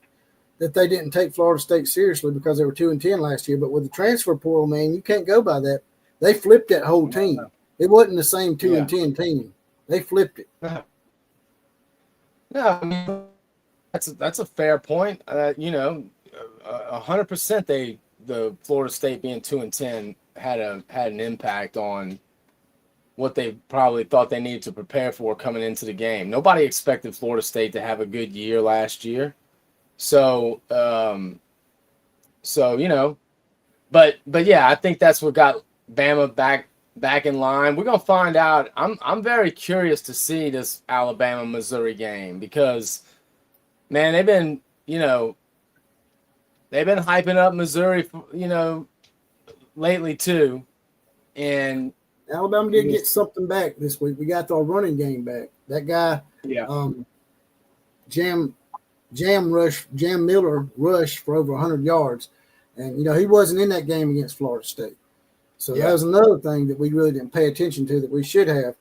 that they didn't take Florida State seriously because they were 2-10 last year. But with the transfer portal, man, you can't go by that. They flipped that whole team. It wasn't the same 2-10 team. They flipped it. No, I mean that's a fair point. 100%. The Florida State being 2-10 had an impact on what they probably thought they needed to prepare for coming into the game. Nobody expected Florida State to have a good year last year. So, but yeah, I think that's what got Bama back in line. We're gonna find out. I'm very curious to see this Alabama Missouri game because, man, they've been hyping up Missouri, lately too, and Alabama did get something back this week. We got our running game back. That guy, Jam Miller rushed for over 100 yards, and he wasn't in that game against Florida State. So that was another thing that we really didn't pay attention to that we should have.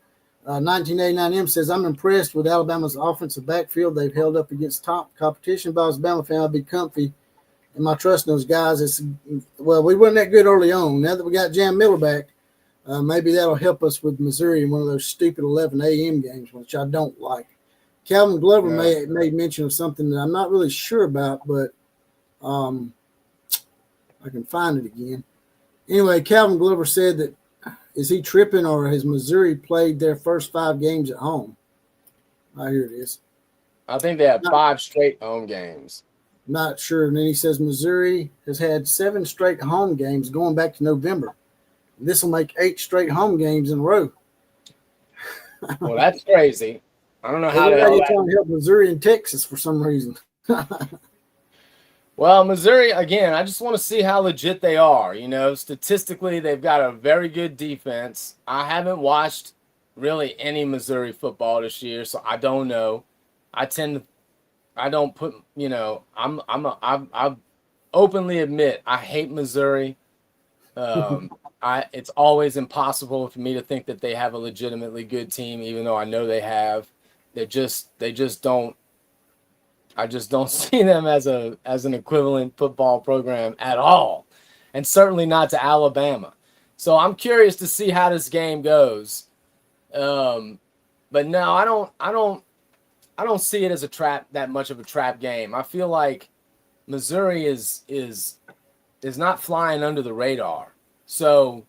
1989M says, I'm impressed with Alabama's offensive backfield. They've held up against top competition. If I was a Bama fan, I'd be comfy in my trust in those guys. We weren't that good early on. Now that we got Jam Miller back, maybe that'll help us with Missouri in one of those stupid 11 a.m. games, which I don't like. Calvin Glover made mention of something that I'm not really sure about, but I can find it again. Anyway, Calvin Glover said that, is he tripping or has Missouri played their first 5 games at home? Here it is. I think they have 5 straight home games. Not sure. And then he says Missouri has had 7 straight home games going back to November. This will make 8 straight home games in a row. Well, that's crazy. I don't know how they're trying to help Missouri and Texas for some reason. Well, Missouri, again, I just want to see how legit they are. You know, statistically, they've got a very good defense. I haven't watched really any Missouri football this year, so I don't know. I don't put, you know, I openly admit I hate Missouri. It's always impossible for me to think that they have a legitimately good team, even though I know they have. They just don't. I just don't see them as an equivalent football program at all, and certainly not to Alabama. So I'm curious to see how this game goes. But no, I don't see it as that much of a trap game. I feel like Missouri is not flying under the radar. So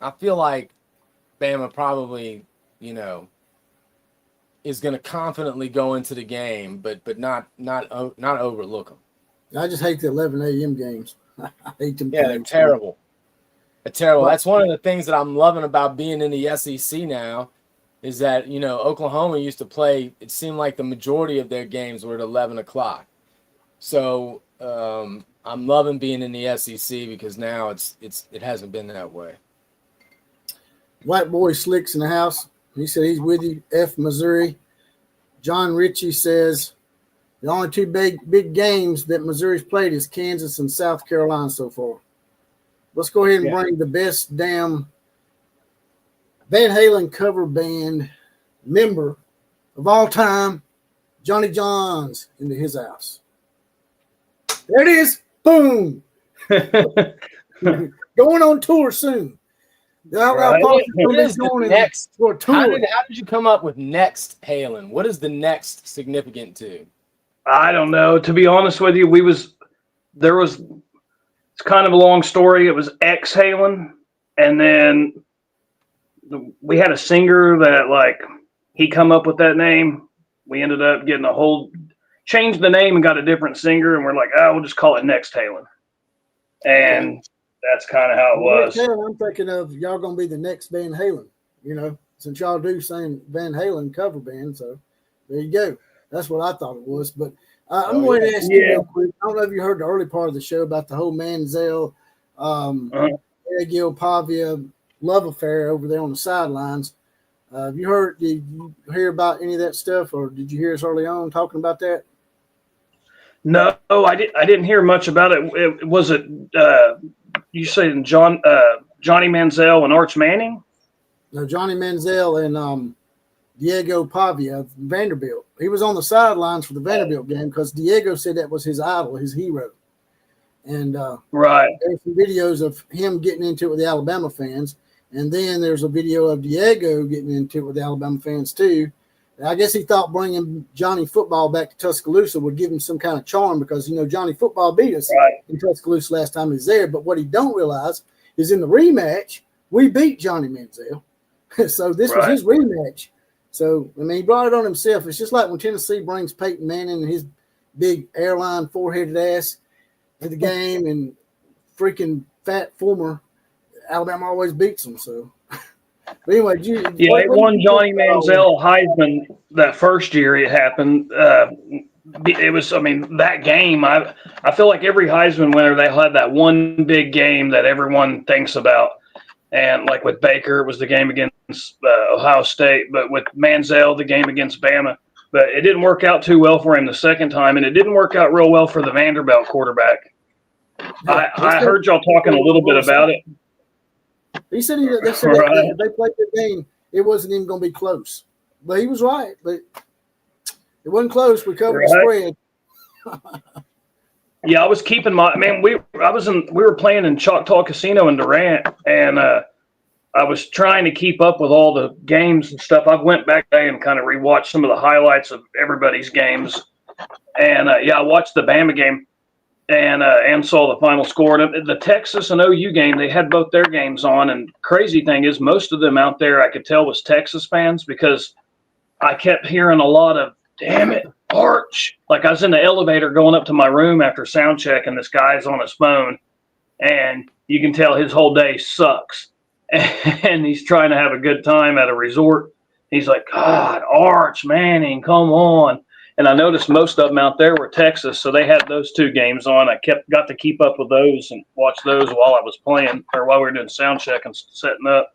I feel like Bama probably, you know, is going to confidently go into the game, but not overlook them. I just hate the 11 a.m. games. I hate them. Yeah, they're terrible. They're terrible. That's one of the things that I'm loving about being in the SEC now is that, you know, Oklahoma used to play, it seemed like the majority of their games were at 11 o'clock. So I'm loving being in the SEC because now it hasn't been that way. White boy Slicks in the house. He said he's with you. F Missouri. John Ritchie says the only two big games that Missouri's played is Kansas and South Carolina so far. Let's go ahead and bring the best damn Van Halen cover band member of all time, Johnny Johns, into his house. There it is. Boom. Going on tour soon. What is the next? How did you come up with Next Halen? What is the next significant to? I don't know. To be honest with you, it's kind of a long story. It was X Halen, and then we had a singer that, like, he come up with that name. We ended up getting changed the name and got a different singer, and we're like, we'll just call it Next Halen. And that's kind of how it was. I'm thinking of y'all going to be the next Van Halen, you know, since y'all do saying Van Halen cover band. So there you go. That's what I thought it was. But I'm going to ask you real quick. I don't know if you heard the early part of the show about the whole Manziel, Pavia love affair over there on the sidelines. Did you hear about any of that stuff, or did you hear us early on talking about that? No, I didn't hear much about it. Was it you saying Johnny Manziel and Arch Manning? No, Johnny Manziel and Diego Pavia of Vanderbilt. He was on the sidelines for the Vanderbilt game because Diego said that was his idol, his hero. And there's some videos of him getting into it with the Alabama fans. And then there's a video of Diego getting into it with the Alabama fans too. And I guess he thought bringing Johnny Football back to Tuscaloosa would give him some kind of charm because, you know, Johnny Football beat us in Tuscaloosa last time he was there. But what he don't realize is in the rematch, we beat Johnny Manziel. So this was his rematch. So, I mean, he brought it on himself. It's just like when Tennessee brings Peyton Manning and his big airline four-headed ass to the game and freaking fat former Alabama always beats them. So, but anyway, they won Johnny Manziel Heisman that first year it happened. It was, I mean, that game, I feel like every Heisman winner, they had that one big game that everyone thinks about. And like with Baker, it was the game against Ohio State, but with Manziel, the game against Bama. But it didn't work out too well for him the second time, and it didn't work out real well for the Vanderbilt quarterback. I heard y'all talking a little bit about it. He said they said if they played the game, it wasn't even going to be close. But he was right. But it wasn't close. We covered the spread. Yeah, I was keeping my man. We were playing in Choctaw Casino in Durant, and I was trying to keep up with all the games and stuff. I went back there and kind of rewatched some of the highlights of everybody's games, and I watched the Bama game and saw the final score. And the Texas and OU game, they had both their games on. And crazy thing is, most of them out there I could tell was Texas fans because I kept hearing a lot of "damn it, Arch." Like I was in the elevator going up to my room after sound check, and this guy's on his phone, and you can tell his whole day sucks. And he's trying to have a good time at a resort. He's like, "God, Arch Manning, come on." And I noticed most of them out there were Texas, so they had those 2 games on. I got to keep up with those and watch those while I was playing, or while we were doing sound check and setting up.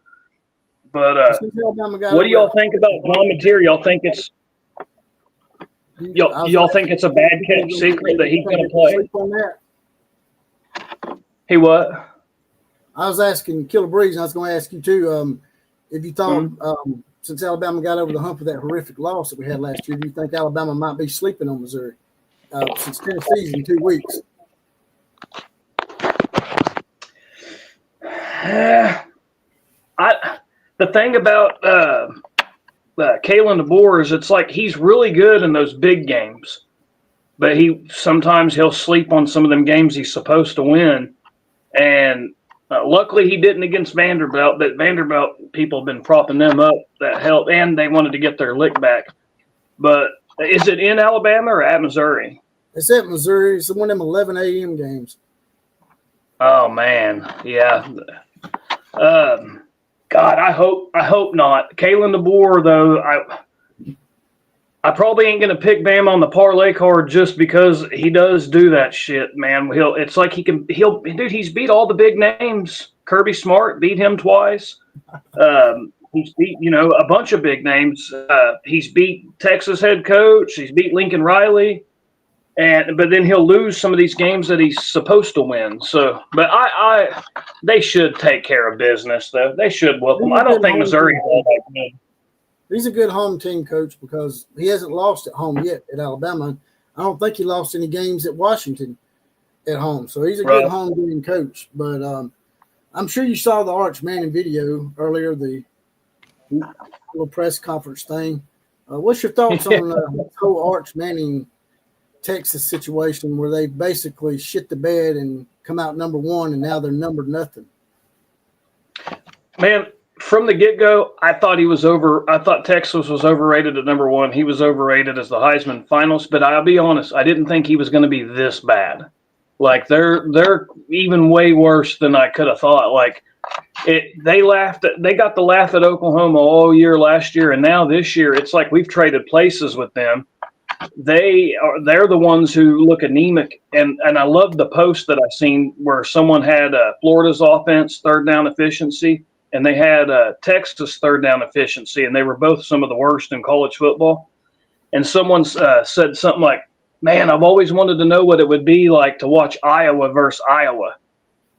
But what do y'all think about John Mateer? Y'all think it's y'all think it's a bad kept secret that he's going to play? He what? I was asking Killer Breeze, and I was going to ask you too. If you thought since Alabama got over the hump of that horrific loss that we had last year, do you think Alabama might be sleeping on Missouri since Tennessee's in 2 weeks? The thing about Kalen DeBoer is it's like he's really good in those big games, but sometimes he'll sleep on some of them games he's supposed to win. And luckily he didn't against Vanderbilt, but Vanderbilt people have been propping them up. That helped, and they wanted to get their lick back. But is it in Alabama or at Missouri? It's at Missouri. It's one of them 11 a.m. games. Oh man, yeah. God, I hope not. Kalen DeBoer, though, I probably ain't gonna pick Bam on the parlay card just because he does do that shit, man. Dude, he's beat all the big names. Kirby Smart beat him twice. He's beat, a bunch of big names. He's beat Texas head coach. He's beat Lincoln Riley. But then he'll lose some of these games that he's supposed to win. So, but they should take care of business, though. They should whoop them. I don't think Missouri is all that good. He's a good home team coach because he hasn't lost at home yet at Alabama. I don't think he lost any games at Washington at home. So he's a good home game coach. But I'm sure you saw the Arch Manning video earlier, the little press conference thing. What's your thoughts on the whole Arch Manning Texas situation where they basically shit the bed and come out number 1 and now they're number nothing? Man, from the get-go, I thought Texas was overrated at number 1. He was overrated as the Heisman finalist, but I'll be honest, I didn't think he was going to be this bad. Like they're even way worse than I could have thought. Like they got the laugh at Oklahoma all year last year, and now this year it's like we've traded places with them. They're the ones who look anemic, and I love the post that I seen where someone had Florida's offense third down efficiency, and they had Texas third down efficiency, and they were both some of the worst in college football. And someone said something like, "Man, I've always wanted to know what it would be like to watch Iowa versus Iowa."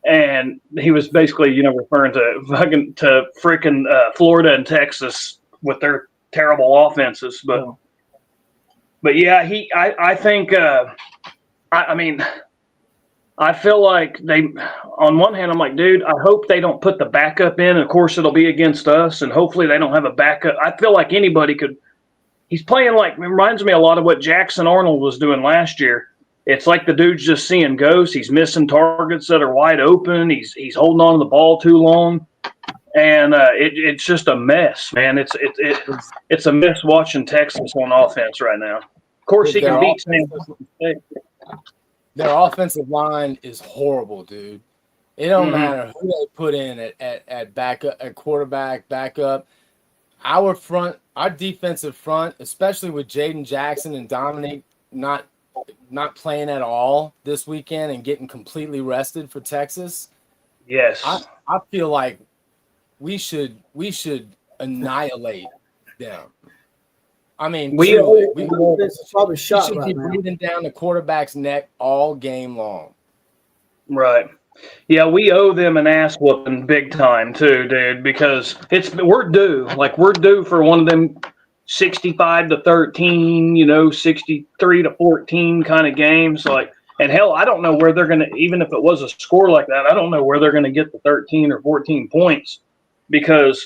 And he was basically, referring to freaking Florida and Texas with their terrible offenses, but. Oh. But yeah, I think, I feel like on one hand, I'm like, dude, I hope they don't put the backup in. Of course, it'll be against us, and hopefully they don't have a backup. I feel like anybody could. He's playing it reminds me a lot of what Jackson Arnold was doing last year. It's like the dude's just seeing ghosts. He's missing targets that are wide open. He's holding on to the ball too long. And it's just a mess, man. It's a mess watching Texas on offense right now. Of course, he can beat Sam. Their offensive line is horrible, dude. It don't matter who they put in at backup, at quarterback, backup. Our defensive front, especially with Jaden Jackson and Dominic not playing at all this weekend and getting completely rested for Texas. Yes, I feel like we should annihilate them. I mean, we probably shot should right be now. breathing down the quarterback's neck all game long. Right. Yeah, we owe them an ass whooping big time too, dude, because we're due. Like we're due for one of them 65-13, 63-14 kind of games. Like, and hell, I don't know where they're gonna, even if it was a score like that, I don't know where they're gonna get the 13 or 14 points, because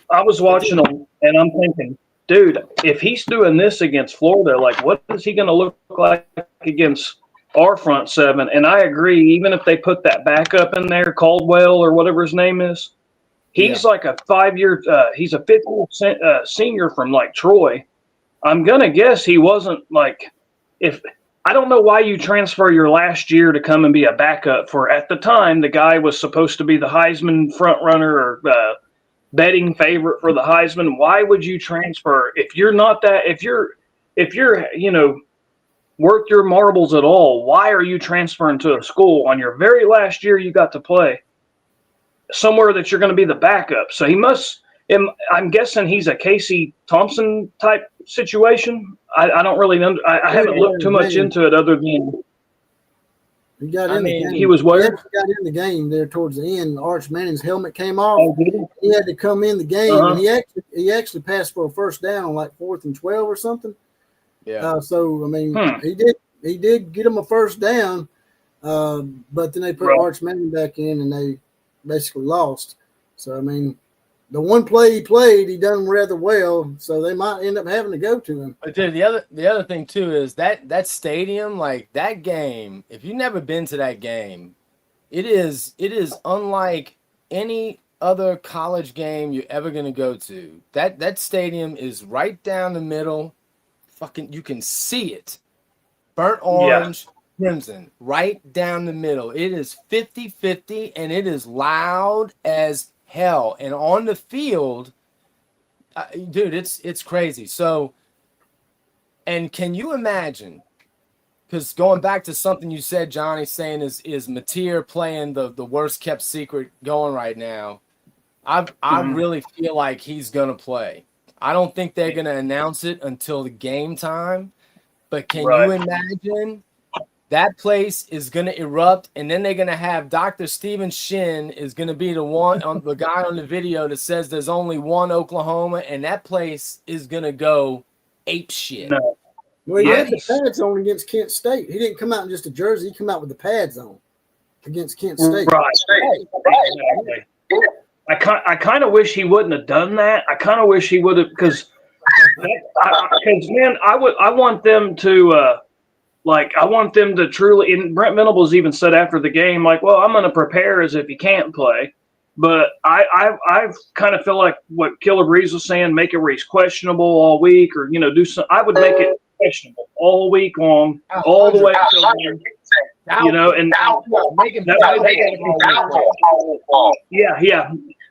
I was watching them and I'm thinking, dude, if he's doing this against Florida, like what is he gonna look like against our front seven? And I agree, even if they put that backup in there, Caldwell or whatever his name is, he's like a 5-year, he's a 5th senior from like Troy. I'm going to guess he wasn't like, I don't know why you transfer your last year to come and be a backup for, at the time, the guy was supposed to be the Heisman front runner or betting favorite for the Heisman. Why would you transfer if you're not that, if if you're, worth your marbles at all, why are you transferring to a school on your very last year you got to play somewhere that you're going to be the backup? So he must. I'm guessing he's a Casey Thompson type situation. I don't really know. I haven't looked too much into it other than he got in the game. He was where? He got in the game there towards the end. Arch Manning's helmet came off. Oh, did he? He had to come in the game, Uh-huh. and he actually passed for a first down on like 4th and 12 or something. Yeah. So I mean, he did get him a first down, but then they put Arch Manning back in, and they basically lost. So I mean, the one play he played, he done rather well. So they might end up having to go to him. But dude, the other thing too is that stadium, like that game. If you've never been to that game, it is unlike any other college game you're ever gonna go to. That stadium is right down the middle. Fucking, you can see it. Burnt orange, crimson, right down the middle. It is 50-50, and it is loud as hell. And on the field, dude, it's crazy. So, and can you imagine? Because going back to something you said, Johnny, saying is Mateer playing the worst kept secret going right now. I really feel like he's gonna play. I don't think they're gonna announce it until the game time. But can you imagine that place is gonna erupt, and then they're gonna have Dr. Steven Shin is gonna be the guy on the video that says there's only one Oklahoma, and that place is gonna go ape shit. No. Well, he had the pads on against Kent State. He didn't come out in just a jersey. He come out with the pads on against Kent State. Right. Exactly. I kind of wish he wouldn't have done that. I kind of wish he would have, because man, I want them to I want them to truly. And Brent Venables even said after the game, like, well, I'm going to prepare as if he can't play. But I kind of feel like what Killer Breeze was saying, make it where he's questionable all week, or do some. I would make it questionable all week long, all the way until and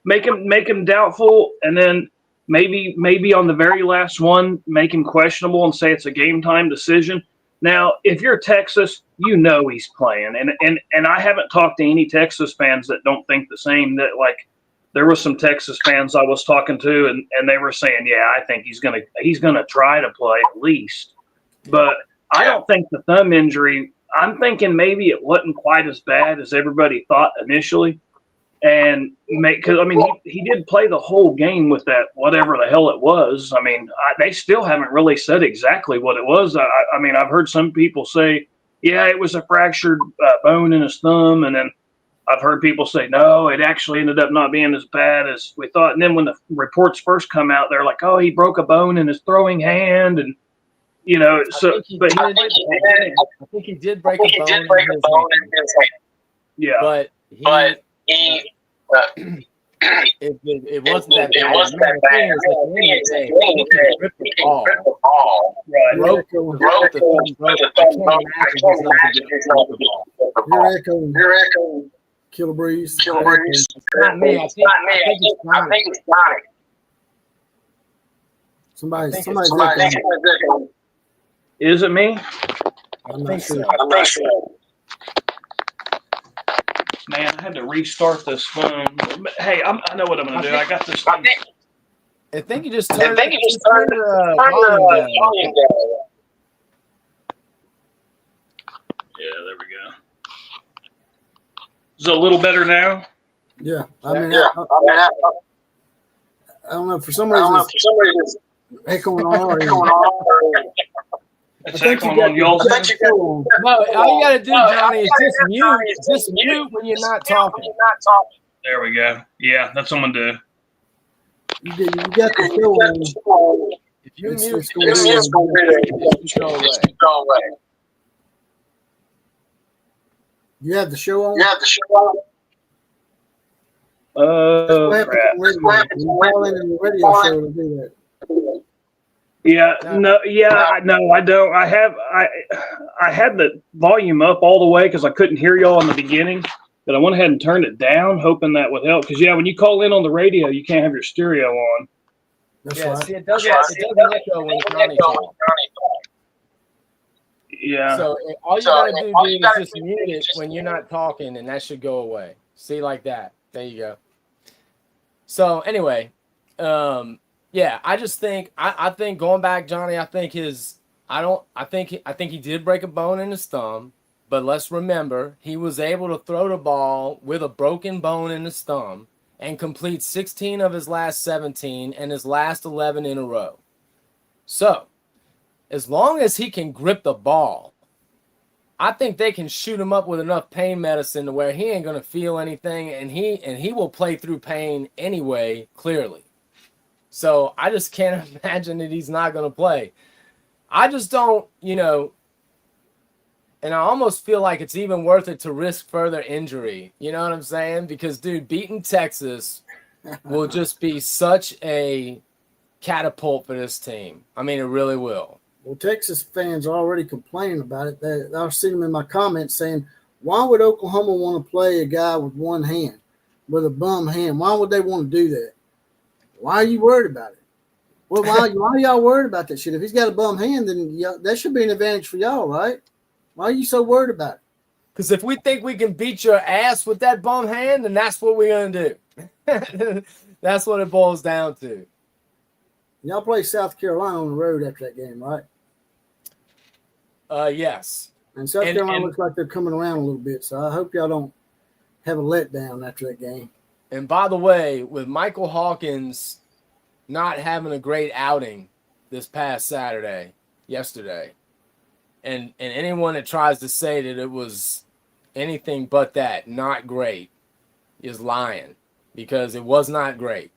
make him make him doubtful, and then maybe on the very last one, make him questionable and say it's a game time decision. Now, if you're Texas, he's playing, and I haven't talked to any Texas fans that don't think the same. That like there was some Texas fans I was talking to, and they were saying, yeah, I think he's gonna try to play at least, but I don't think the thumb injury. I'm thinking maybe it wasn't quite as bad as everybody thought initially. And because he did play the whole game with that whatever the hell it was. I mean, they still haven't really said exactly what it was. I mean, I've heard some people say, yeah, it was a fractured bone in his thumb, and then I've heard people say, no, it actually ended up not being as bad as we thought. And then when the reports first come out, they're like, oh, he broke a bone in his throwing hand, and I think he did break a bone in his hand. Yeah, but he it wasn't that bad. It wasn't that bad. He ripped the ball. Right. You're echoing. Killer Breeze. It's not me. I think it's Johnny. Somebody's echoing. Is it me? I'm not sure. Man, I had to restart this phone. Hey, I know what I'm going to do. I got this thing. I think you just turned the volume down. Yeah, there we go. Is it a little better now? Yeah. I don't know. For some reason, it's echoing on. It's echoing on y'all's. No, all you gotta do, Johnny, is just mute when you're not talking. There we go. Yeah, that's what I'm gonna do. You got the show on. If you mute, it's go away. You have the show on? Crap. The radio show to do that. No, I don't. I had the volume up all the way because I couldn't hear y'all in the beginning, but I went ahead and turned it down, hoping that would help. Because when you call in on the radio, you can't have your stereo on. That's right. See, it doesn't echo when Johnny talks. Yeah. So all you gotta do, dude, is just mute it when you're not talking, and that should go away. See, like that. There you go. So anyway, yeah, I just think I think going back, Johnny, I think he did break a bone in his thumb, but let's remember he was able to throw the ball with a broken bone in his thumb and complete 16 of his last 17 and his last 11 in a row. So as long as he can grip the ball, I think they can shoot him up with enough pain medicine to where he ain't gonna feel anything, and he will play through pain anyway, clearly. So I just can't imagine that he's not gonna play. I just don't, and I almost feel like it's even worth it to risk further injury. You know what I'm saying? Because, dude, beating Texas will just be such a catapult for this team. I mean, it really will. Well, Texas fans are already complaining about it. I've seen them in my comments saying, why would Oklahoma want to play a guy with one hand, with a bum hand? Why would they want to do that? Why are you worried about it? Well, why are y'all worried about that shit? If he's got a bum hand, then that should be an advantage for y'all, right? Why are you so worried about it? Because if we think we can beat your ass with that bum hand, then that's what we're going to do. That's what it boils down to. Y'all play South Carolina on the road after that game, right? Yes. And South Carolina looks like they're coming around a little bit, so I hope y'all don't have a letdown after that game. And by the way, with Michael Hawkins not having a great outing this past yesterday, and anyone that tries to say that it was anything but that, not great, is lying, because it was not great.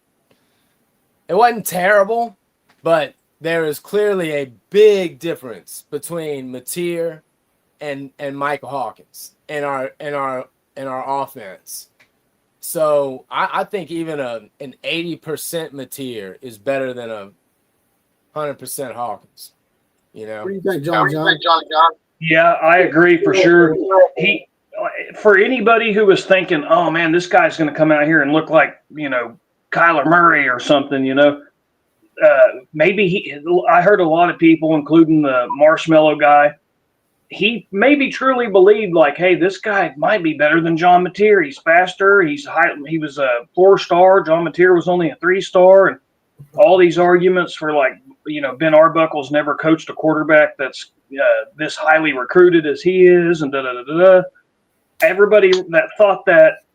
It wasn't terrible, but there is clearly a big difference between Mateer and Michael Hawkins in our offense. So I think even an 80% Mateer is better than a 100% Hawkins. What do you think, John? Yeah, I agree for sure. For anybody who was thinking, oh man, this guy's going to come out here and look like, Kyler Murray or something, I heard a lot of people, including the Marshmallow guy, he maybe truly believed like, hey, this guy might be better than John Mateer. He's faster. He was a 4-star. John Mateer was only a 3-star, and all these arguments for like, Ben Arbuckle's never coached a quarterback that's this highly recruited as he is, and da-da-da-da-da. Everybody that thought that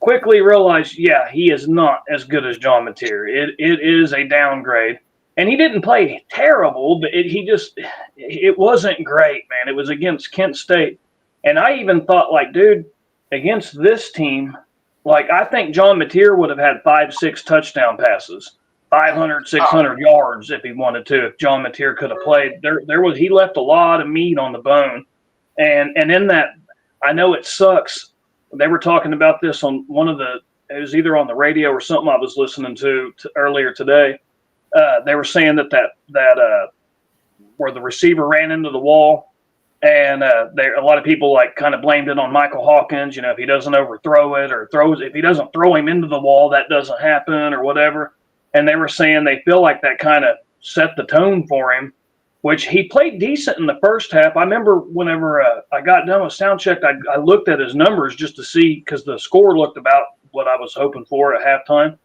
quickly realized, yeah, he is not as good as John Mateer. It is a downgrade. And he didn't play terrible, but it wasn't great, man. It was against Kent State. And I even thought, like, dude, against this team, like, I think John Mateer would have had 5-6 touchdown passes, 500, 600 yards if he wanted to, if John Mateer could have played. He left a lot of meat on the bone. And in that, I know it sucks. They were talking about this on it was either on the radio or something I was listening to earlier today. They were saying that where the receiver ran into the wall, and a lot of people like kind of blamed it on Michael Hawkins. If he doesn't overthrow it or if he doesn't throw him into the wall, that doesn't happen or whatever. And they were saying they feel like that kind of set the tone for him, which he played decent in the first half. I remember whenever I got done with sound check, I looked at his numbers just to see, because the score looked about what I was hoping for at halftime.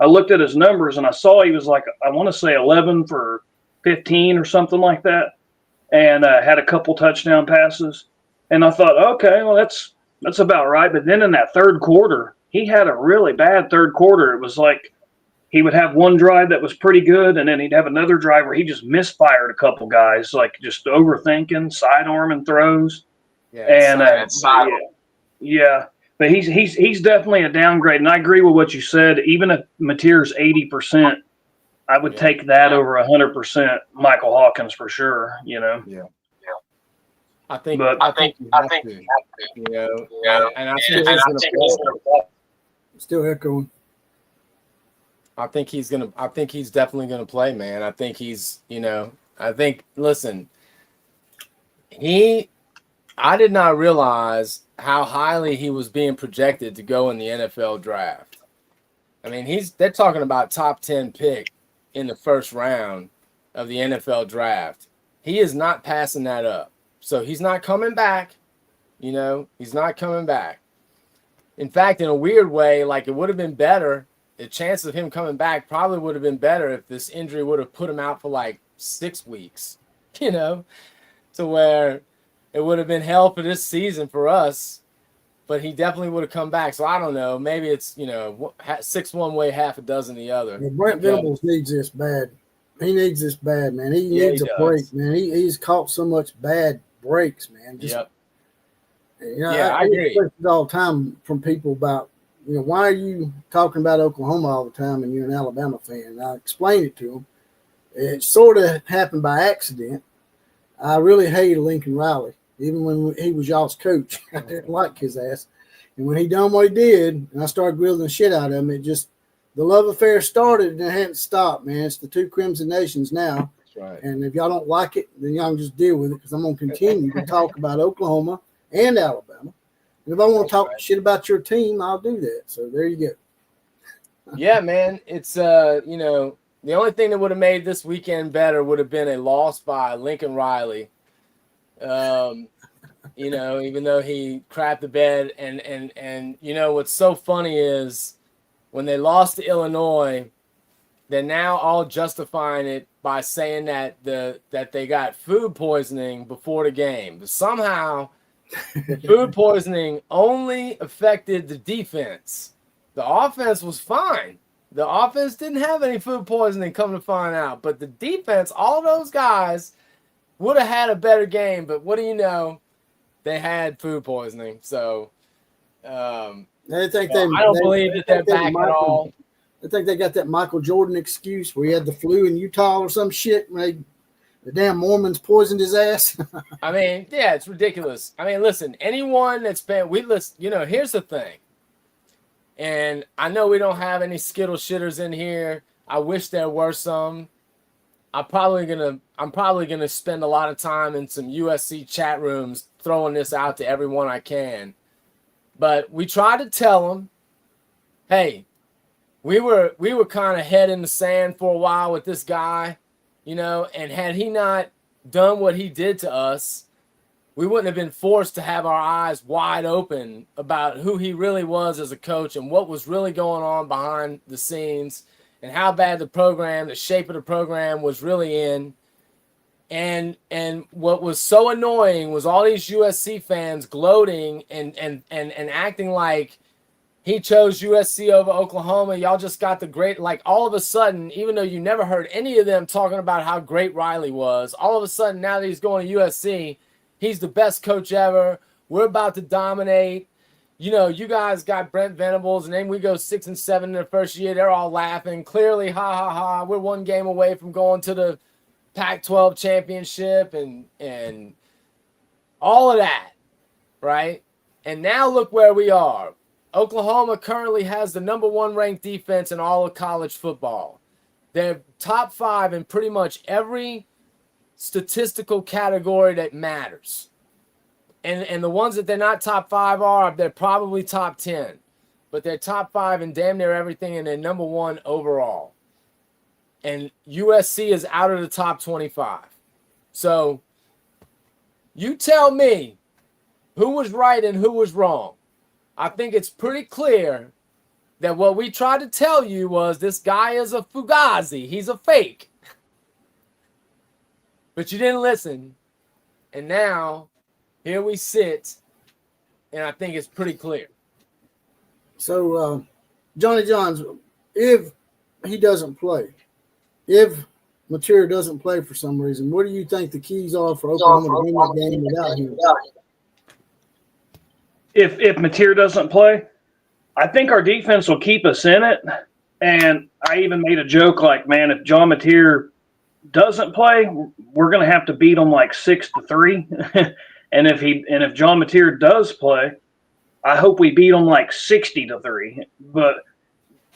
I looked at his numbers and I saw he was like, I want to say 11 for 15 or something like that, and had a couple touchdown passes. And I thought, okay, well, that's about right. But then in that third quarter, he had a really bad third quarter. It was like he would have one drive that was pretty good, and then he'd have another drive where he just misfired a couple guys, like just overthinking, sidearming throws. Yeah, yeah. But he's definitely a downgrade, and I agree with what you said. Even if Mateer's 80%, I would take that over 100% Michael Hawkins for sure. Yeah. I think you have to. And I think he's going to play. Still echoing. I think he's definitely going to play, man. I think listen, I did not realize how highly he was being projected to go in the NFL draft. I mean, they're talking about top 10 pick in the first round of the NFL draft. He is not passing that up. So he's not coming back. You know, he's not coming back. In fact, in a weird way, like it would have been better. The chance of him coming back probably would have been better if this injury would have put him out for like 6 weeks, you know, to where it would have been hell for this season for us, but he definitely would have come back. So I don't know. Maybe it's, you know, 6 one way, half a dozen the other. Yeah, Brent Venables needs this bad. He needs this bad, man. He needs a break, man. He's caught so much bad breaks, man. Yep. You know, I agree. Get all the time from people about, you know, why are you talking about Oklahoma all the time and you're an Alabama fan? And I explained it to him. It sort of happened by accident. I really hated Lincoln Riley, even when he was y'all's coach. I didn't like his ass. And when he done what he did, and I started grilling the shit out of him, it just, the love affair started and it hadn't stopped, man. It's the two Crimson Nations now. That's right. And if y'all don't like it, then y'all can just deal with it, because I'm going to continue to talk about Oklahoma and Alabama. And if I want to talk shit about your team, I'll do that. So there you go. Yeah, man. It's, you know, the only thing that would have made this weekend better would have been a loss by Lincoln Riley. You know, even though he crapped the bed. And you know, what's so funny is when they lost to Illinois, they're now all justifying it by saying that that they got food poisoning before the game. But somehow the food poisoning only affected the defense. The offense was fine. The offense didn't have any food poisoning, come to find out. But the defense, all those guys would have had a better game. But what do you know? They had food poisoning. So I don't believe that they're back at all. I think they got that Michael Jordan excuse where he had the flu in Utah or some shit. The damn Mormons poisoned his ass. I mean, yeah, it's ridiculous. I mean, listen, anyone that's been, you know, here's the thing. And I know we don't have any Skittle shitters in here. I wish there were some. I'm probably gonna spend a lot of time in some USC chat rooms throwing this out to everyone I can. But we tried to tell them, hey, we were kind of head in the sand for a while with this guy. You know, and had he not done what he did to us, we wouldn't have been forced to have our eyes wide open about who he really was as a coach and what was really going on behind the scenes and how bad the shape of the program was really in. And what was so annoying was all these USC fans gloating and acting like he chose USC over Oklahoma. Y'all just got the great, like all of a sudden, even though you never heard any of them talking about how great Riley was, all of a sudden now that he's going to USC, he's the best coach ever. We're about to dominate. You know, you guys got Brent Venables, and then we go 6-7 in the first year. They're all laughing. Clearly, ha, ha, ha. We're one game away from going to the Pac-12 championship and all of that, right? And now look where we are. Oklahoma currently has the number 1 ranked defense in all of college football. They're top 5 in pretty much every statistical category that matters. And the ones that they're not top 5 they're probably top 10. But they're top 5 in damn near everything, and they're number 1 overall. And USC is out of the top 25. So you tell me who was right and who was wrong. I think it's pretty clear that what we tried to tell you was this guy is a fugazi. He's a fake. But you didn't listen. And now, here we sit, and I think it's pretty clear. So, Johnny Johns, if he doesn't play, if Mateer doesn't play for some reason, what do you think the keys are for Oklahoma to win that game without him? If Mateer doesn't play, I think our defense will keep us in it. And I even made a joke like, man, if John Mateer doesn't play, we're going to have to beat them like 6-3. and if John Mateer does play, I hope we beat them like 60-3. But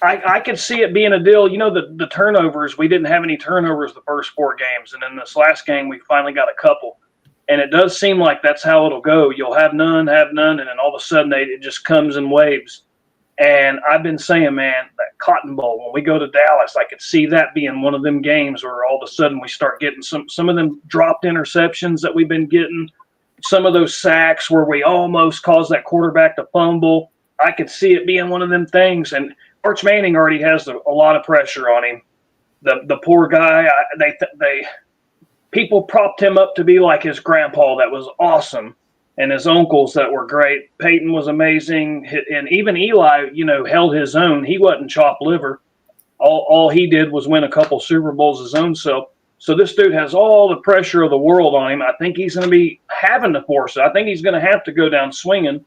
I could see it being a deal. You know, the turnovers, we didn't have any turnovers the first 4 games. And in this last game, we finally got a couple. And it does seem like that's how it'll go. You'll have none, and then all of a sudden it just comes in waves. And I've been saying, man, that Cotton Bowl, when we go to Dallas, I could see that being one of them games where all of a sudden we start getting some of them dropped interceptions that we've been getting. some of those sacks where we almost caused that quarterback to fumble. I could see it being one of them things. And Arch Manning already has a lot of pressure on him. The poor guy, people propped him up to be like his grandpa that was awesome, and his uncles that were great. Peyton was amazing, and even Eli, held his own. He wasn't chopped liver. All he did was win a couple Super Bowls his own self. So this dude has all the pressure of the world on him. I think he's going to be having to force it. I think he's going to have to go down swinging.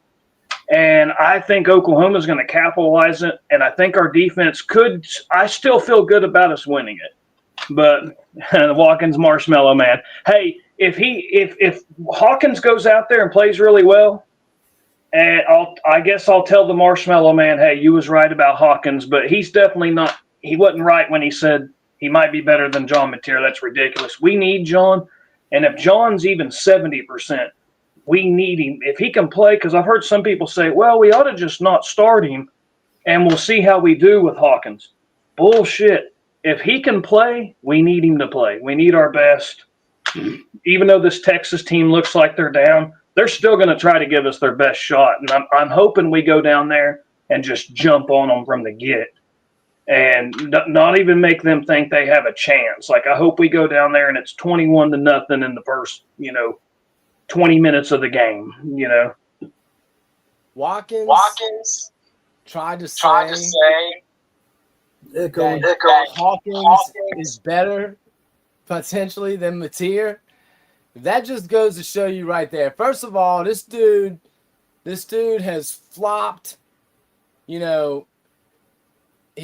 And I think Oklahoma's going to capitalize it. And I think our defense could – I still feel good about us winning it. But Watkins Marshmallow Man. Hey, if Hawkins goes out there and plays really well, and I guess I'll tell the Marshmallow Man, hey, you was right about Hawkins, but he's definitely not – he wasn't right when he said – he might be better than John Mateer. That's ridiculous. We need John. And if John's even 70%, we need him. If he can play, because I've heard some people say, well, we ought to just not start him, and we'll see how we do with Hawkins. Bullshit. If he can play, we need him to play. We need our best. Even though this Texas team looks like they're down, they're still going to try to give us their best shot. And I'm hoping we go down there and just jump on them from the get. And not even make them think they have a chance. Like, I hope we go down there and it's 21-0 in the first, 20 minutes of the game, Watkins tried to say that Hawkins is better potentially than Mateer. That just goes to show you right there. First of all, this dude has flopped, He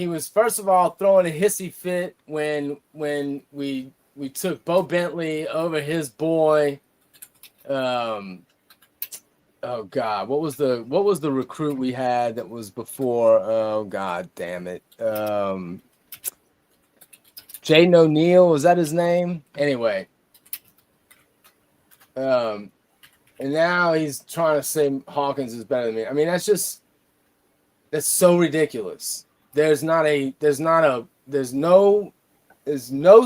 was first of all throwing a hissy fit when we took Bo Bentley over his boy. Oh God, what was the recruit we had that was before? Oh God, damn it. Jaden O'Neal, was that his name? Anyway. And now he's trying to say Hawkins is better than me. I mean, that's so ridiculous. There's no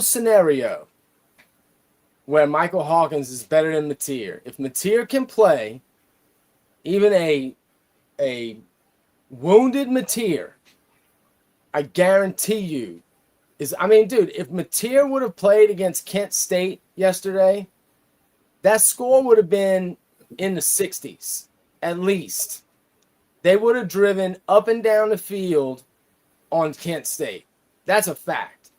scenario where Michael Hawkins is better than Mateer. If Mateer can play, even a wounded Mateer, I guarantee you dude, if Mateer would have played against Kent State yesterday, that score would have been in the 60s, at least. They would have driven up and down the field on Kent State. That's a fact.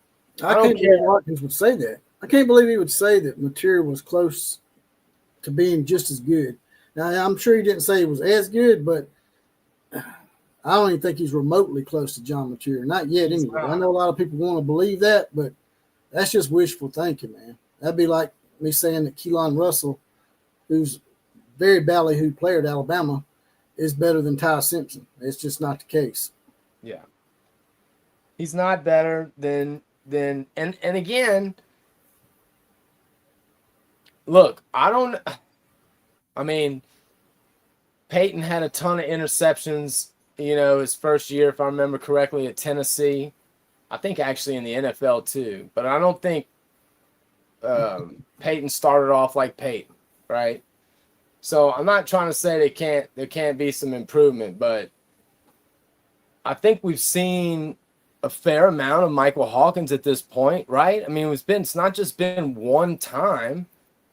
I can't believe Watkins would say that. I can't believe he would say that Mateer was close to being just as good. Now, I'm sure he didn't say he was as good, but I don't even think he's remotely close to John Mateer. Not yet, anyway. I know a lot of people want to believe that, but that's just wishful thinking, man. That'd be like me saying that Keelan Russell, who's very ballyhooed player at Alabama, is better than Ty Simpson. It's just not the case. Yeah. He's not better than and again, look, Peyton had a ton of interceptions, his first year, if I remember correctly, at Tennessee. I think actually in the NFL too, but I don't think Peyton started off like Peyton, right? So I'm not trying to say there can't be some improvement, but I think we've seen a fair amount of Michael Hawkins at this point, right? I mean, it's not just been one time.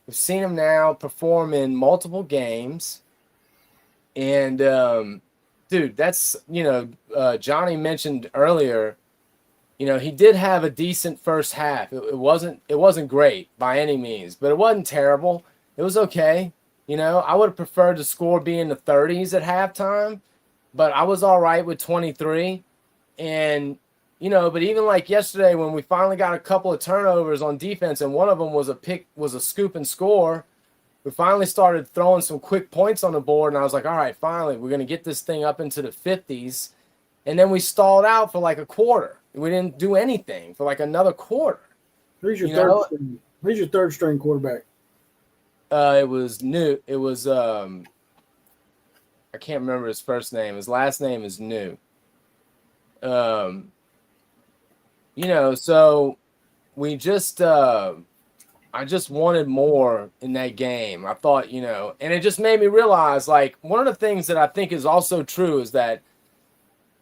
We've seen him now perform in multiple games. And, dude, that's, Johnny mentioned earlier, he did have a decent first half. It wasn't great by any means, but it wasn't terrible. It was okay. I would have preferred the score be in the 30s at halftime, but I was all right with 23. And, but even like yesterday when we finally got a couple of turnovers on defense and one of them was a scoop and score, we finally started throwing some quick points on the board, and I was like, all right, finally, we're going to get this thing up into the 50s. And then we stalled out for like a quarter. We didn't do anything for like another quarter. Who's your third string quarterback? It was New. It was I can't remember his first name. His last name is New. So we just I just wanted more in that game. I thought, you know, and it just made me realize, like, one of the things that I think is also true is that,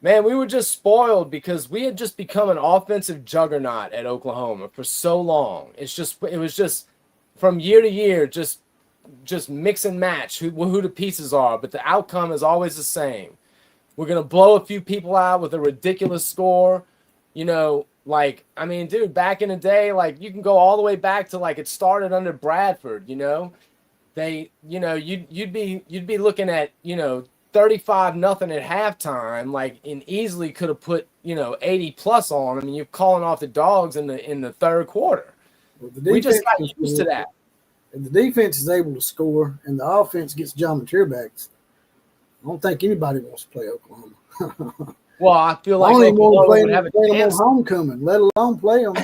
man, we were just spoiled because we had just become an offensive juggernaut at Oklahoma for so long. It was just from year to year, just mix and match who the pieces are, but the outcome is always the same. We're going to blow a few people out with a ridiculous score, you know. Like, I mean, dude, back in the day, like, you can go all the way back to, like, it started under Bradford, you know. They, you know, you'd be looking at, you know, 35-0 at halftime, like, and easily could have put, you know, 80 plus on them, and you're calling off the dogs in the third quarter. Well, we just got used to that. If the defense is able to score and the offense gets John Mateer backs, I don't think anybody wants to play Oklahoma. Well, I feel like Oklahoma would have a chance. On homecoming, let alone play them.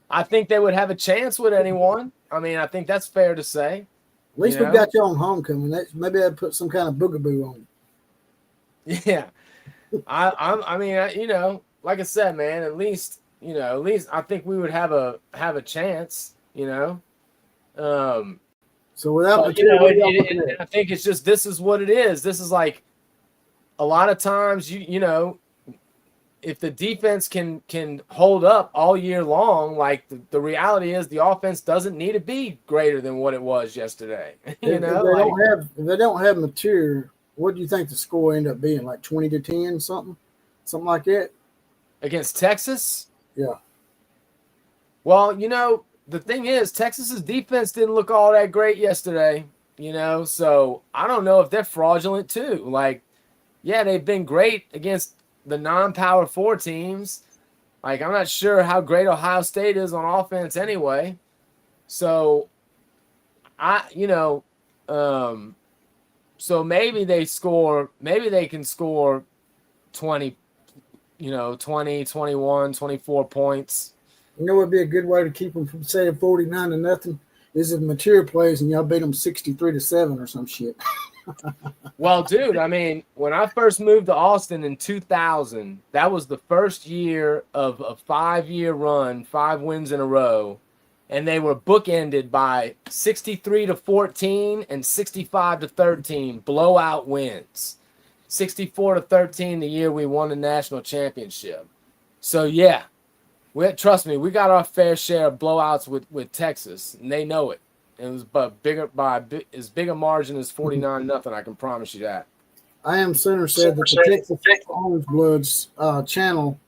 I think they would have a chance with anyone. I mean, I think that's fair to say. At least we got you on homecoming. Maybe I'd put some kind of boogaboo on you. Yeah, I mean, you know, like I said, man. At least I think we would have a chance. You know. So without Mateer, I think it's just this is what it is. This is like. A lot of times, you know, if the defense can hold up all year long, like the reality is the offense doesn't need to be greater than what it was yesterday. You know, if they don't have Mateer, what do you think the score end up being? Like 20-10, something like that? Against Texas? Yeah. Well, you know, the thing is, Texas's defense didn't look all that great yesterday, you know, so I don't know if they're fraudulent too. Like, yeah, they've been great against the non-Power 4 teams. Like, I'm not sure how great Ohio State is on offense anyway. So, so maybe they can score 20, 21, 24 points. You know what would be a good way to keep them from saying 49-0 is if Mateer plays and y'all beat them 63-7 or some shit. Well, dude, I mean, when I first moved to Austin in 2000, that was the first year of a 5-year run, 5 wins in a row, and they were bookended by 63-14 and 65-13 blowout wins. 64-13 the year we won the national championship. So yeah, trust me, we got our fair share of blowouts with Texas, and they know it. It was as big a margin as 49-0. I can promise you that. I Am Center said that the Texas Orange Bloods channel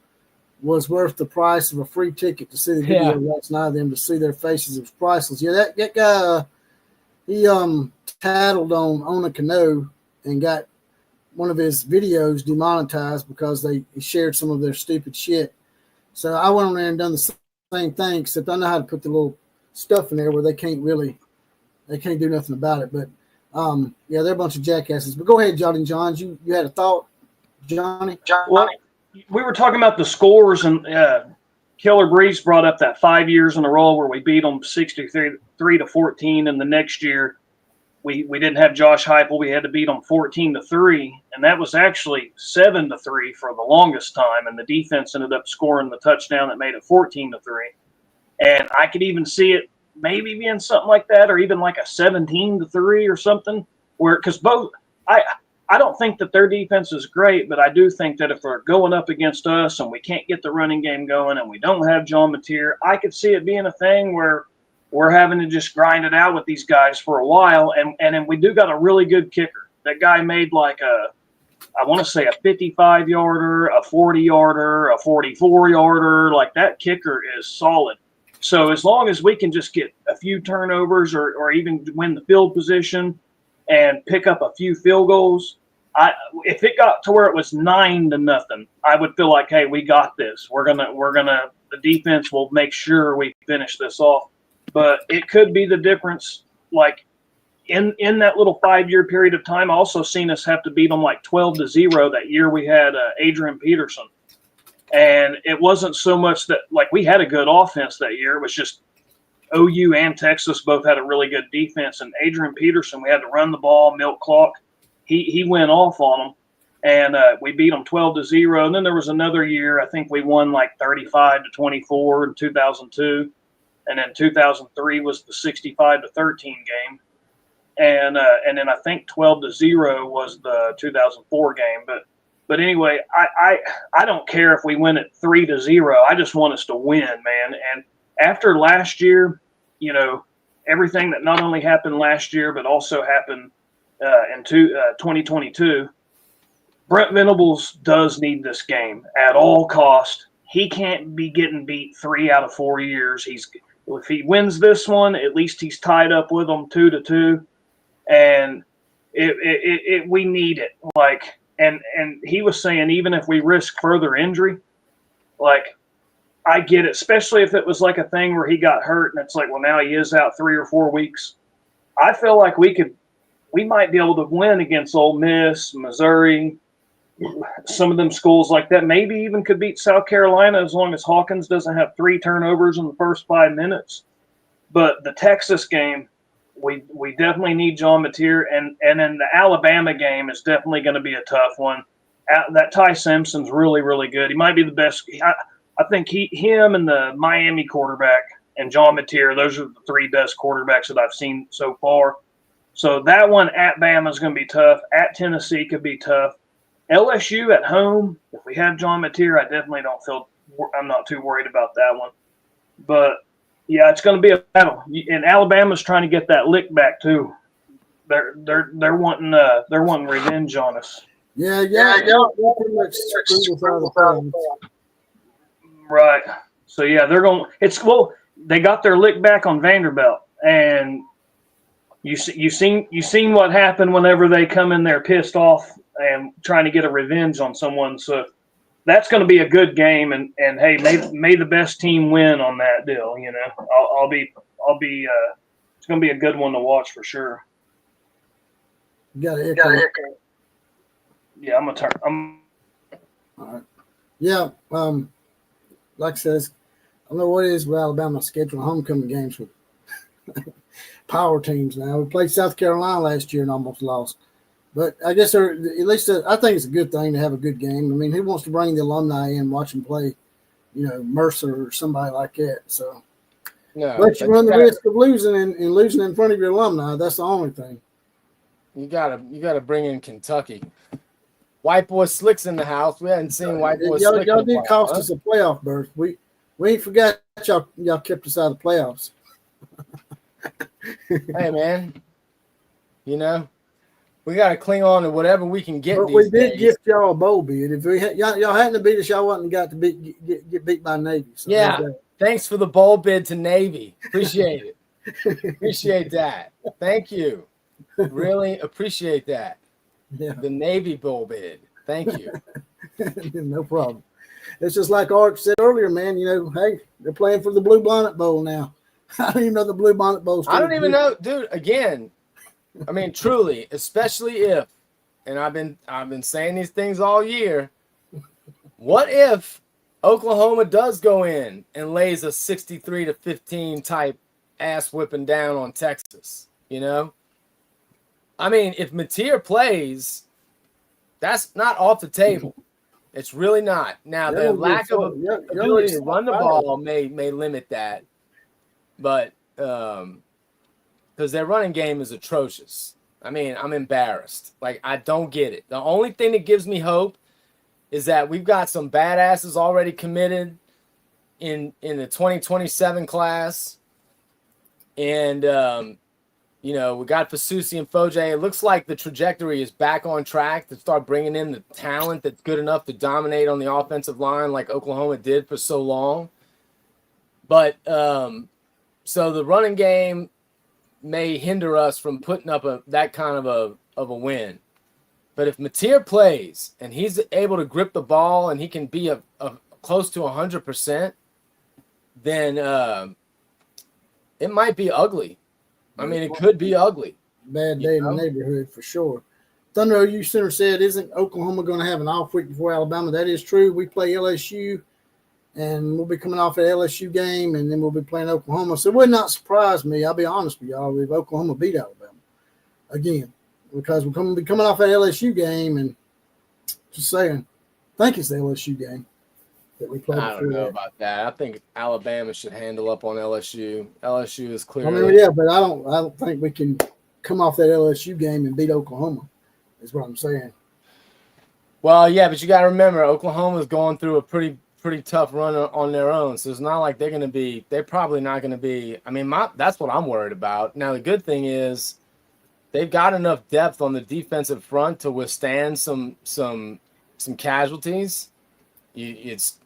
was worth the price of a free ticket to see the video last night of them to see their faces. It was priceless. Yeah, that guy, he tattled on a canoe and got one of his videos demonetized because he shared some of their stupid shit. So I went on there and done the same thing, except I know how to put the little stuff in there where they can't do nothing about it. But yeah, they're a bunch of jackasses. But go ahead, Johnny Johns. You had a thought, Johnny? Well, we were talking about the scores, and Killer Breeze brought up that 5 years in a row where we beat them 63-14, and the next year we didn't have Josh Heupel. We had to beat them 14-3, and that was actually 7-3 for the longest time, and the defense ended up scoring the touchdown that made it 14-3. And I could even see it maybe being something like that, or even like a 17-3 or something. Because both, I don't think that their defense is great, but I do think that if they're going up against us and we can't get the running game going and we don't have John Mateer, I could see it being a thing where we're having to just grind it out with these guys for a while. And then we do got a really good kicker. That guy made like I want to say a 55-yarder, a 40-yarder, a 44-yarder. Like, that kicker is solid. So as long as we can just get a few turnovers or even win the field position and pick up a few field goals, if it got to where it was 9-0, I would feel like, hey, we got this. The defense will make sure we finish this off. But it could be the difference. Like in that little 5-year period of time, I also seen us have to beat them like 12-0 that year we had Adrian Peterson. And it wasn't so much that, like, we had a good offense that year. It was just OU and Texas both had a really good defense. And Adrian Peterson, we had to run the ball, milk clock. He went off on them. And we beat them 12-0. And then there was another year, I think we won like 35-24 in 2002. and then 2003 was the 65-13 game, and then I think 12-0 was the 2004 game. But anyway, I don't care if we win it 3-0. I just want us to win, man. And after last year, you know, everything that not only happened last year but also happened in 2022. Brent Venables does need this game at all cost. He can't be getting beat 3 out of 4 years. If he wins this one, at least he's tied up with them 2-2, and we need it. Like, and he was saying even if we risk further injury, like, I get it, especially if it was like a thing where he got hurt and it's like, well, now he is out 3 or 4 weeks. I feel like we might be able to win against Ole Miss, Missouri, some of them schools like that. Maybe even could beat South Carolina as long as Hawkins doesn't have 3 turnovers in the first 5 minutes. But the Texas game, we definitely need John Mateer, and then the Alabama game is definitely going to be a tough one. That Ty Simpson's really, really good. He might be the best. I think him and the Miami quarterback and John Mateer, those are the 3 best quarterbacks that I've seen so far. So that one at Bama is going to be tough. At Tennessee could be tough. LSU at home, if we have John Mateer, I definitely I'm not too worried about that one. But yeah, it's going to be a battle. And Alabama's trying to get that lick back too. They're wanting revenge on us. Yeah. Pretty much right. So yeah, they got their lick back on Vanderbilt, and you seen what happened whenever they come in there pissed off and trying to get a revenge on someone. So that's going to be a good game, and hey, may the best team win on that deal. You know, I'll be it's going to be a good one to watch for sure. You got to echo. Yeah, I'm gonna turn. All right. Yeah. Like I says, I don't know what it is with Alabama scheduling homecoming games with power teams now. We played South Carolina last year and almost lost. But I guess I think it's a good thing to have a good game. I mean, who wants to bring the alumni in and watch them play, you know, Mercer or somebody like that? So, but you run the risk of losing and losing in front of your alumni. That's the only thing. You gotta bring in Kentucky. White boy Slick's in the house. We hadn't seen White boy Slick. Y'all did cost us a playoff berth. We ain't forgot y'all kept us out of the playoffs. Hey man, you know, we got to cling on to whatever we can get. But we did gift y'all a bowl bid. If y'all hadn't beat us, y'all wouldn't got to get beat by Navy. So yeah, thanks for the bowl bid to Navy. Appreciate it. Appreciate that. Thank you. Really appreciate that. Yeah. The Navy bowl bid. Thank you. No problem. It's just like Art said earlier, man. You know, hey, they're playing for the Blue Bonnet Bowl now. I don't even know the Blue Bonnet Bowl. I don't even know, dude. Again, I mean, truly, especially if, and I've been saying these things all year. What if Oklahoma does go in and lays a 63-15 type ass whipping down on Texas? You know, I mean, if Mateer plays, that's not off the table. It's really not. Now, the lack of ability to run the ball may limit that, but because their running game is atrocious. I mean, I'm embarrassed. Like, I don't get it. The only thing that gives me hope is that we've got some badasses already committed in the 2027 class, and you know, we got Fasusi and Foje. It looks like the trajectory is back on track to start bringing in the talent that's good enough to dominate on the offensive line like Oklahoma did for so long. But so the running game may hinder us from putting up that kind of a win. But if Mateer plays and he's able to grip the ball and he can be a close to 100%, then it might be ugly. I mean, it could be ugly. Bad day in the neighborhood for sure. Thunder OU Center said, isn't Oklahoma going to have an off week before Alabama? That is true. We play LSU, and we'll be coming off an LSU game, and then we'll be playing Oklahoma. So it would not surprise me, I'll be honest with y'all, if Oklahoma beat Alabama again, because we're going to be coming off an LSU game, and just saying, I think it's the LSU game. that we played I don't before know that. about that. I think Alabama should handle up on LSU. LSU is I clearly. mean, yeah, but I don't think we can come off that LSU game and beat Oklahoma. Is what I'm saying. Well, yeah, but you got to remember, Oklahoma's going through a pretty tough run on their own. So it's not like they're going to be. They're probably not going to be. I mean, that's what I'm worried about. Now the good thing is, they've got enough depth on the defensive front to withstand some casualties.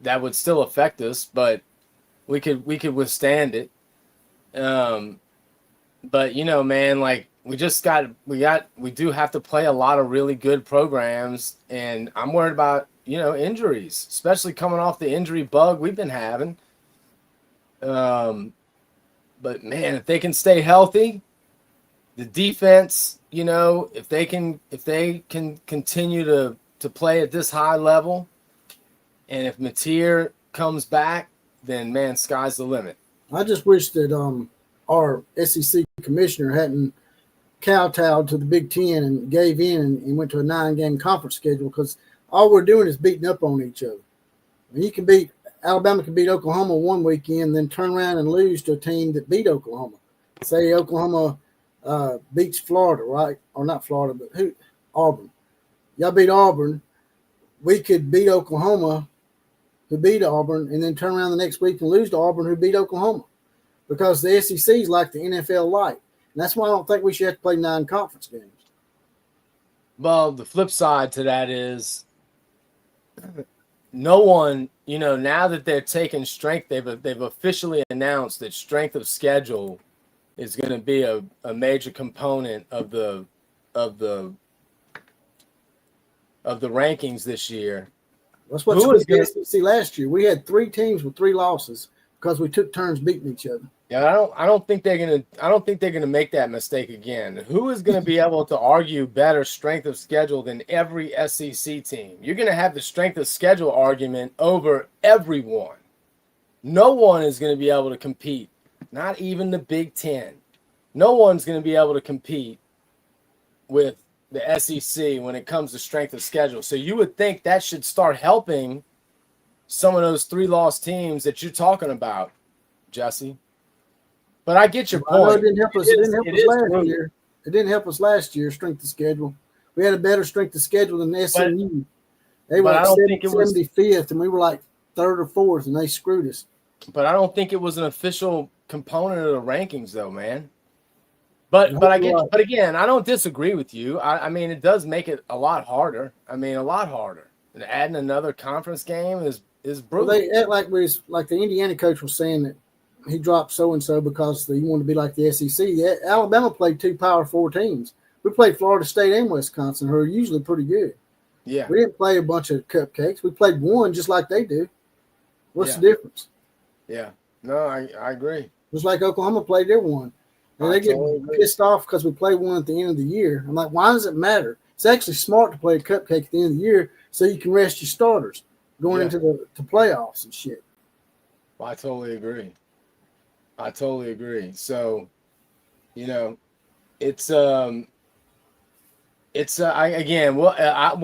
That would still affect us, but we could withstand it. But man, like we do have to play a lot of really good programs, and I'm worried about injuries, especially coming off the injury bug we've been having. But man, if they can stay healthy, the defense, if they can continue to play at this high level, and if Mateer comes back, then man, sky's the limit. I just wish that our SEC commissioner hadn't kowtowed to the Big Ten and gave in and went to a 9-game conference schedule, because all we're doing is beating up on each other. I mean, Alabama can beat Oklahoma one weekend, then turn around and lose to a team that beat Oklahoma. Say Oklahoma beats Florida, right? Or not Florida, but Auburn. Y'all beat Auburn. We could beat Oklahoma, who beat Auburn, and then turn around the next week and lose to Auburn, who beat Oklahoma. Because the SEC is like the NFL light. And that's why I don't think we should have to play 9 conference games. Well, the flip side to that is no one, now that they're taking strength, they've officially announced that strength of schedule is going to be a major component of the rankings this year. That's what the SEC last year. We had 3 teams with 3 losses because we took turns beating each other. Yeah, I don't think they're gonna make that mistake again. Who is gonna be able to argue better strength of schedule than every SEC team? You're gonna have the strength of schedule argument over everyone. No one is gonna be able to compete. Not even the Big Ten. No one's gonna be able to compete with the SEC when it comes to strength of schedule. So you would think that should start helping some of those 3-loss teams that you're talking about, Jesse. But I get your point. It didn't help us. It didn't help us last year. It didn't help us last year. Strength of schedule. We had a better strength of schedule than SMU. They were like 75th, and we were like 3rd or 4th, and they screwed us. But I don't think it was an official component of the rankings, though, man. But again, I don't disagree with you. I mean, it does make it a lot harder. And adding another conference game is brutal. Well, they act like the Indiana coach was saying that he dropped so-and-so because he wanted to be like the SEC. Alabama played 2 Power 4 teams. We played Florida State and Wisconsin, who are usually pretty good. Yeah. We didn't play a bunch of cupcakes. We played one just like they do. What's the difference? Yeah. No, I agree. Just like Oklahoma played their one. And they get pissed off because we play one at the end of the year. I'm like, why does it matter? It's actually smart to play a cupcake at the end of the year so you can rest your starters going into the playoffs and shit. Well, I totally agree. So, it's we'll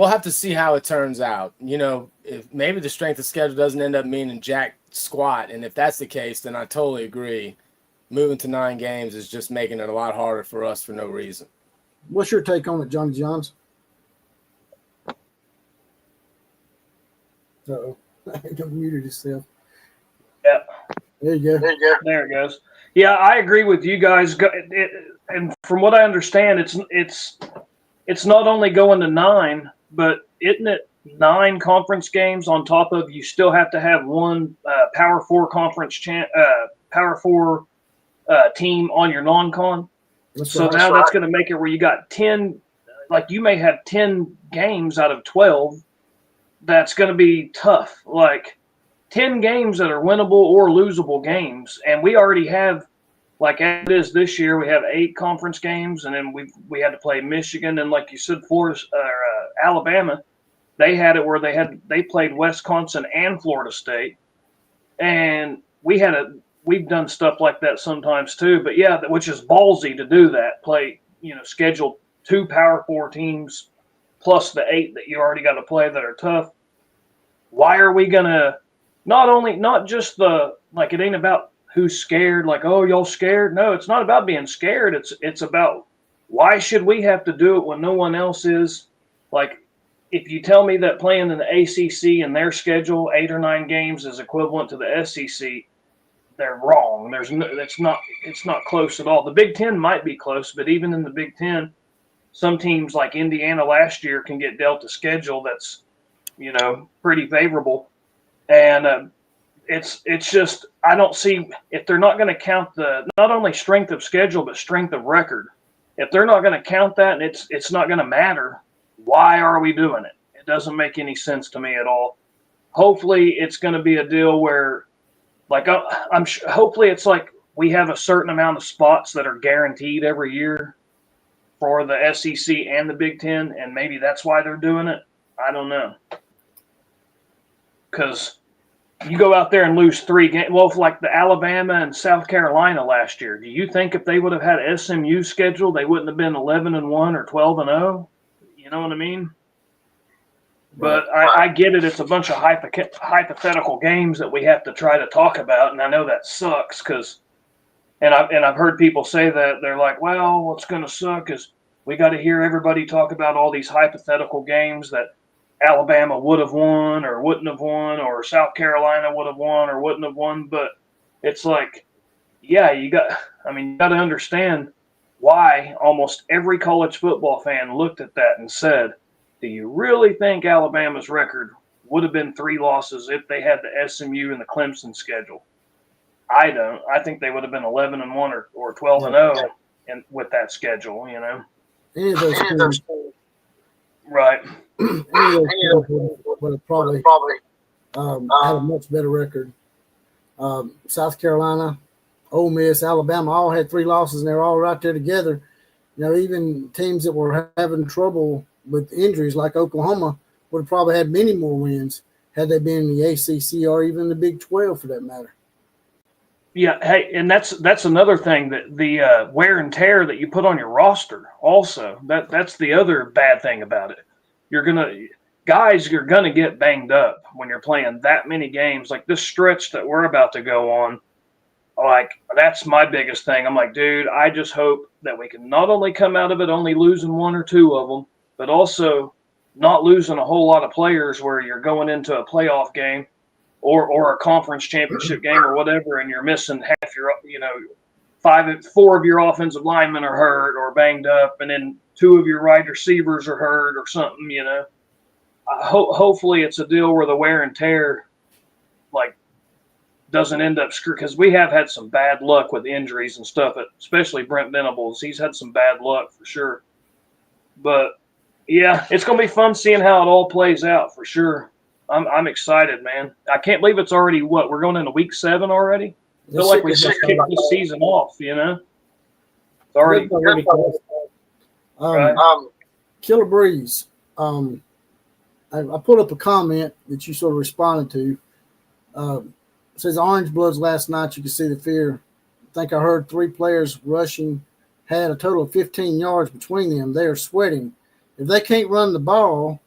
have to see how it turns out. If maybe the strength of schedule doesn't end up meaning jack squat, and if that's the case, then I totally agree. Moving to 9 games is just making it a lot harder for us for no reason. What's your take on it, Johnny Johns? Uh-oh. He muted himself. Yeah. There you go. There it goes. Yeah, I agree with you guys. And from what I understand, it's not only going to 9, but isn't it 9 conference games on top of you still have to have one Power 4 conference Power 4 team on your non-con. That's going to make it where you got 10, like you may have 10 games out of 12. That's going to be tough. Like 10 games that are winnable or losable games. And we already have, like it is this year, we have 8 conference games, and then we had to play Michigan, and like you said, Florida or Alabama, they had it where they played Wisconsin and Florida State, and we've done stuff like that sometimes too. But yeah, which is ballsy to do that. Play, schedule 2 Power 4 teams plus the 8 that you already got to play that are tough. Why are we gonna not just it ain't about who's scared, like, oh, y'all scared. No, it's not about being scared. It's about why should we have to do it when no one else is? Like, if you tell me that playing in the ACC and their schedule, 8 or 9 games, is equivalent to the SEC, they're wrong. It's not close at all. The Big Ten might be close, but even in the Big Ten, some teams like Indiana last year can get dealt a schedule that's, pretty favorable. And it's just, I don't see, if they're not going to count the not only strength of schedule but strength of record. If they're not going to count that, and it's not going to matter, why are we doing it? It doesn't make any sense to me at all. Hopefully, it's going to be a deal where, like, hopefully it's like we have a certain amount of spots that are guaranteed every year for the SEC and the Big Ten, and maybe that's why they're doing it. I don't know. Because you go out there and lose 3 games. Well, like the Alabama and South Carolina last year, do you think if they would have had SMU scheduled, they wouldn't have been 11-1 or 12-0? You know what I mean? But I get it. It's a bunch of hypothetical games that we have to try to talk about, and I know that sucks because, and I've heard people say that they're like, well, what's going to suck is we got to hear everybody talk about all these hypothetical games that Alabama would have won or wouldn't have won, or South Carolina would have won or wouldn't have won. But it's like, yeah, you got to understand why almost every college football fan looked at that and said, do you really think Alabama's record would have been 3 losses if they had the SMU and the Clemson schedule? I don't. I think they would have been 11-1 or 12-0 and with that schedule, Any of those teams, right? any of those teams would have probably had a much better record. South Carolina, Ole Miss, Alabama all had 3 losses, and they're all right there together. Even teams that were having trouble with injuries like Oklahoma would have probably had many more wins had they been in the ACC or even the Big 12 for that matter. Yeah, hey, and that's another thing, that the wear and tear that you put on your roster also, that's the other bad thing about it. You're gonna get banged up when you're playing that many games. Like this stretch that we're about to go on, like that's my biggest thing. I'm like, dude, I just hope that we can not only come out of it only losing 1 or 2 of them, but also not losing a whole lot of players where you're going into a playoff game or a conference championship game or whatever, and you're missing half your, 4 of your offensive linemen are hurt or banged up, and then 2 of your wide receivers are hurt or something, Hopefully it's a deal where the wear and tear, like, doesn't end up screwed, because we have had some bad luck with injuries and stuff, especially Brent Venables. He's had some bad luck for sure. But, yeah, it's going to be fun seeing how it all plays out for sure. I'm excited, man. I can't believe it's already we're going into week 7 already. I feel like we just kicked this season off, It's already Killer Breeze. I put up a comment that you sort of responded to. It says Orange Bloods last night, you can see the fear. I think I heard 3 players rushing, had a total of 15 yards between them. They are sweating. If they can't run the ball,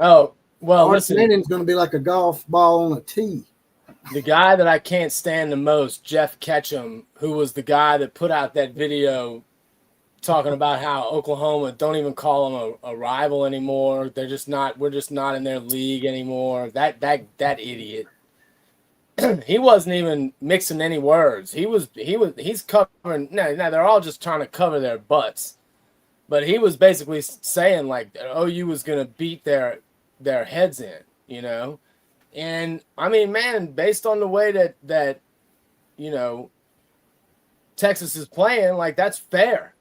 oh, well, Arch Manning's going to be like a golf ball on a tee. The guy that I can't stand the most, Jeff Ketchum, who was the guy that put out that video talking about how Oklahoma don't even call them a rival anymore. They're just not. We're just not in their league anymore. That idiot. He wasn't even mixing any words. He's covering. No, they're all just trying to cover their butts. But he was basically saying like OU was going to beat their heads in, And I mean, man, based on the way that Texas is playing, like that's fair.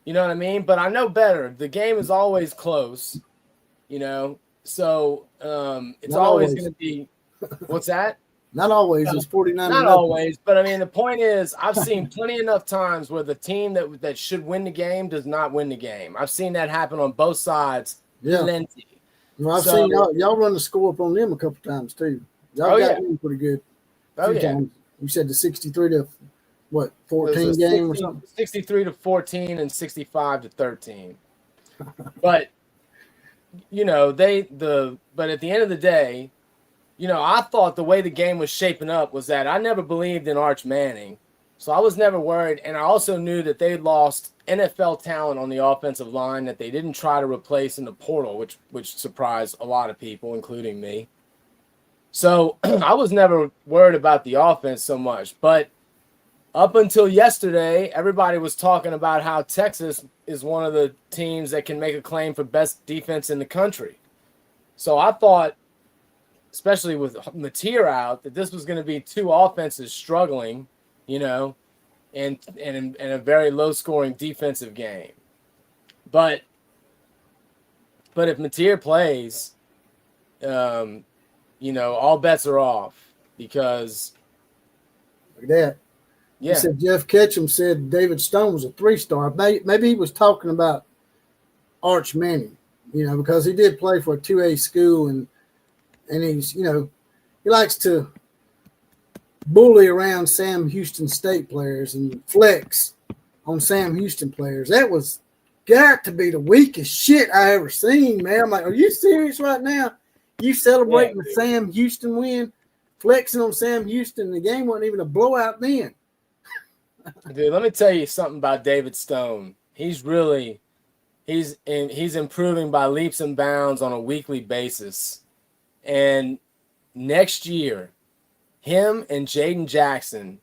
You know what I mean? But I know better. The game is always close, So it's always going to be. What's that? Not always. It's 49. Not always, but I mean the point is, I've seen plenty enough times where the team that should win the game does not win the game. I've seen that happen on both sides. Yeah. Plenty. Well, I've seen y'all run the score up on them a couple times too. Y'all got them pretty good. Times. You said the 63 to 14 game or something? 63 to 14 and 65 to 13. But but at the end of the day, I thought the way the game was shaping up was that I never believed in Arch Manning. So I was never worried. And I also knew that they lost NFL talent on the offensive line that they didn't try to replace in the portal, which surprised a lot of people, including me. So I was never worried about the offense so much. But up until yesterday, everybody was talking about how Texas is one of the teams that can make a claim for best defense in the country. So I thought, especially with Mateer out, that this was going to be two offenses struggling, and a very low-scoring defensive game. But if Mateer plays, all bets are off because like that. Yeah. He said Jeff Ketchum said David Stone was a 3-star. Maybe he was talking about Arch Manning, because he did play for a 2A school and he's, he likes to bully around Sam Houston State players and flex on Sam Houston players. That was got to be the weakest shit I ever seen, man. I'm like, are you serious right now? You celebrating the Sam Houston win, flexing on Sam Houston. The game wasn't even a blowout then. Dude, let me tell you something about David Stone. He's improving by leaps and bounds on a weekly basis. And next year, him and Jaden Jackson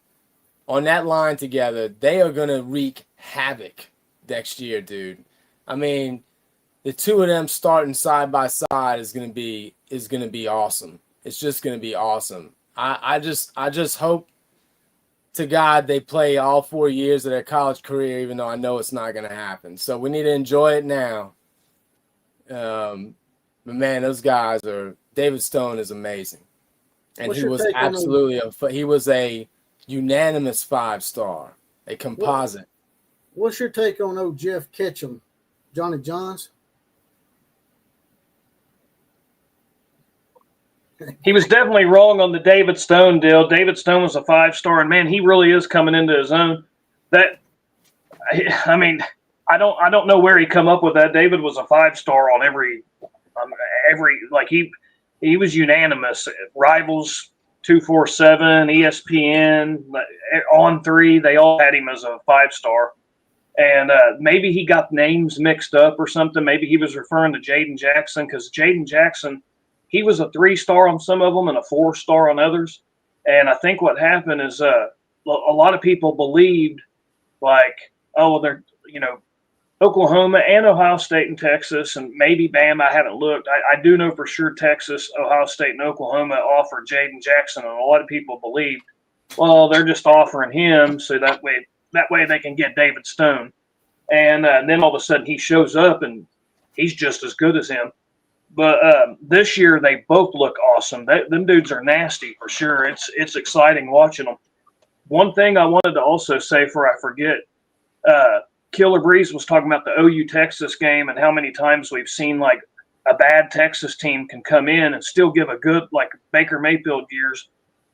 on that line together, they are going to wreak havoc next year, dude. I mean, the two of them starting side by side is going to be awesome. It's just going to be awesome. I just hope to God they play all 4 years of their college career, even though I know it's not going to happen. So we need to enjoy it now. But man, those guys David Stone is amazing. And he was absolutely he was a unanimous 5-star, a composite. What's your take on old Jeff Ketchum, Johnny Johns? He was definitely wrong on the David Stone deal. David Stone was a 5-star, and man, he really is coming into his own. I don't know where he come up with that. David was a 5-star on every like he was unanimous. Rivals 247, ESPN, On 3, they all had him as a 5-star. And maybe he got names mixed up or something. Maybe he was referring to Jaden Jackson because Jaden Jackson, he was a 3-star on some of them and a 4-star on others. And I think what happened is a lot of people believed they're, Oklahoma and Ohio State and Texas and maybe Bama. I haven't looked. I do know for sure Texas, Ohio State, and Oklahoma offered Jaden Jackson, and a lot of people believed, well, they're just offering him so that way they can get David Stone. And then all of a sudden he shows up and he's just as good as him. But this year they both look awesome. Them dudes are nasty for sure. It's exciting watching them. One thing I wanted to also say before I forget, Killer Breeze was talking about the OU Texas game and how many times we've seen like a bad Texas team can come in and still give a good, like Baker Mayfield years.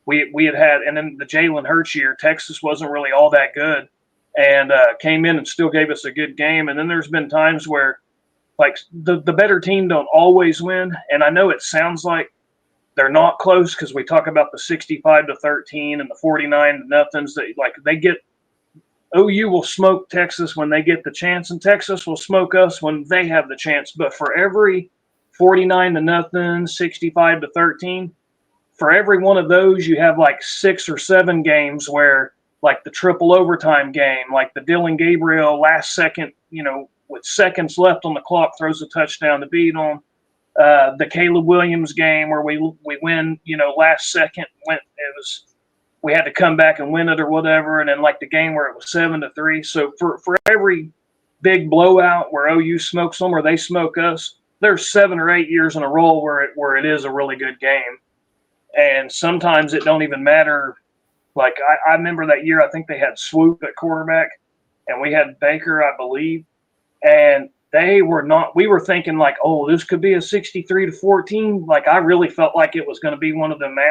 We had, and then the Jalen Hurts year, Texas wasn't really all that good and came in and still gave us a good game. And then there's been times where like the better team don't always win. And I know it sounds like they're not close because we talk about the 65-13 and the 49-0s that like they get. OU will smoke Texas when they get the chance, and Texas will smoke us when they have the chance. But for every 49-0, 65-13, for every one of those, you have like 6 or 7 games where, like the triple overtime game, like the Dylan Gabriel last second, with seconds left on the clock, throws a touchdown to beat them. The Caleb Williams game where we win, last second. We had to come back and win it or whatever, and then like the game where it was 7-3. So for every big blowout where OU smokes them or they smoke us, there's 7 or 8 years in a row where it is a really good game. And sometimes it don't even matter. Like I remember that year, I think they had Swoop at quarterback, and we had Baker, I believe, and they were not. We were thinking like, oh, this could be a 63-14. Like I really felt like it was going to be one of the mass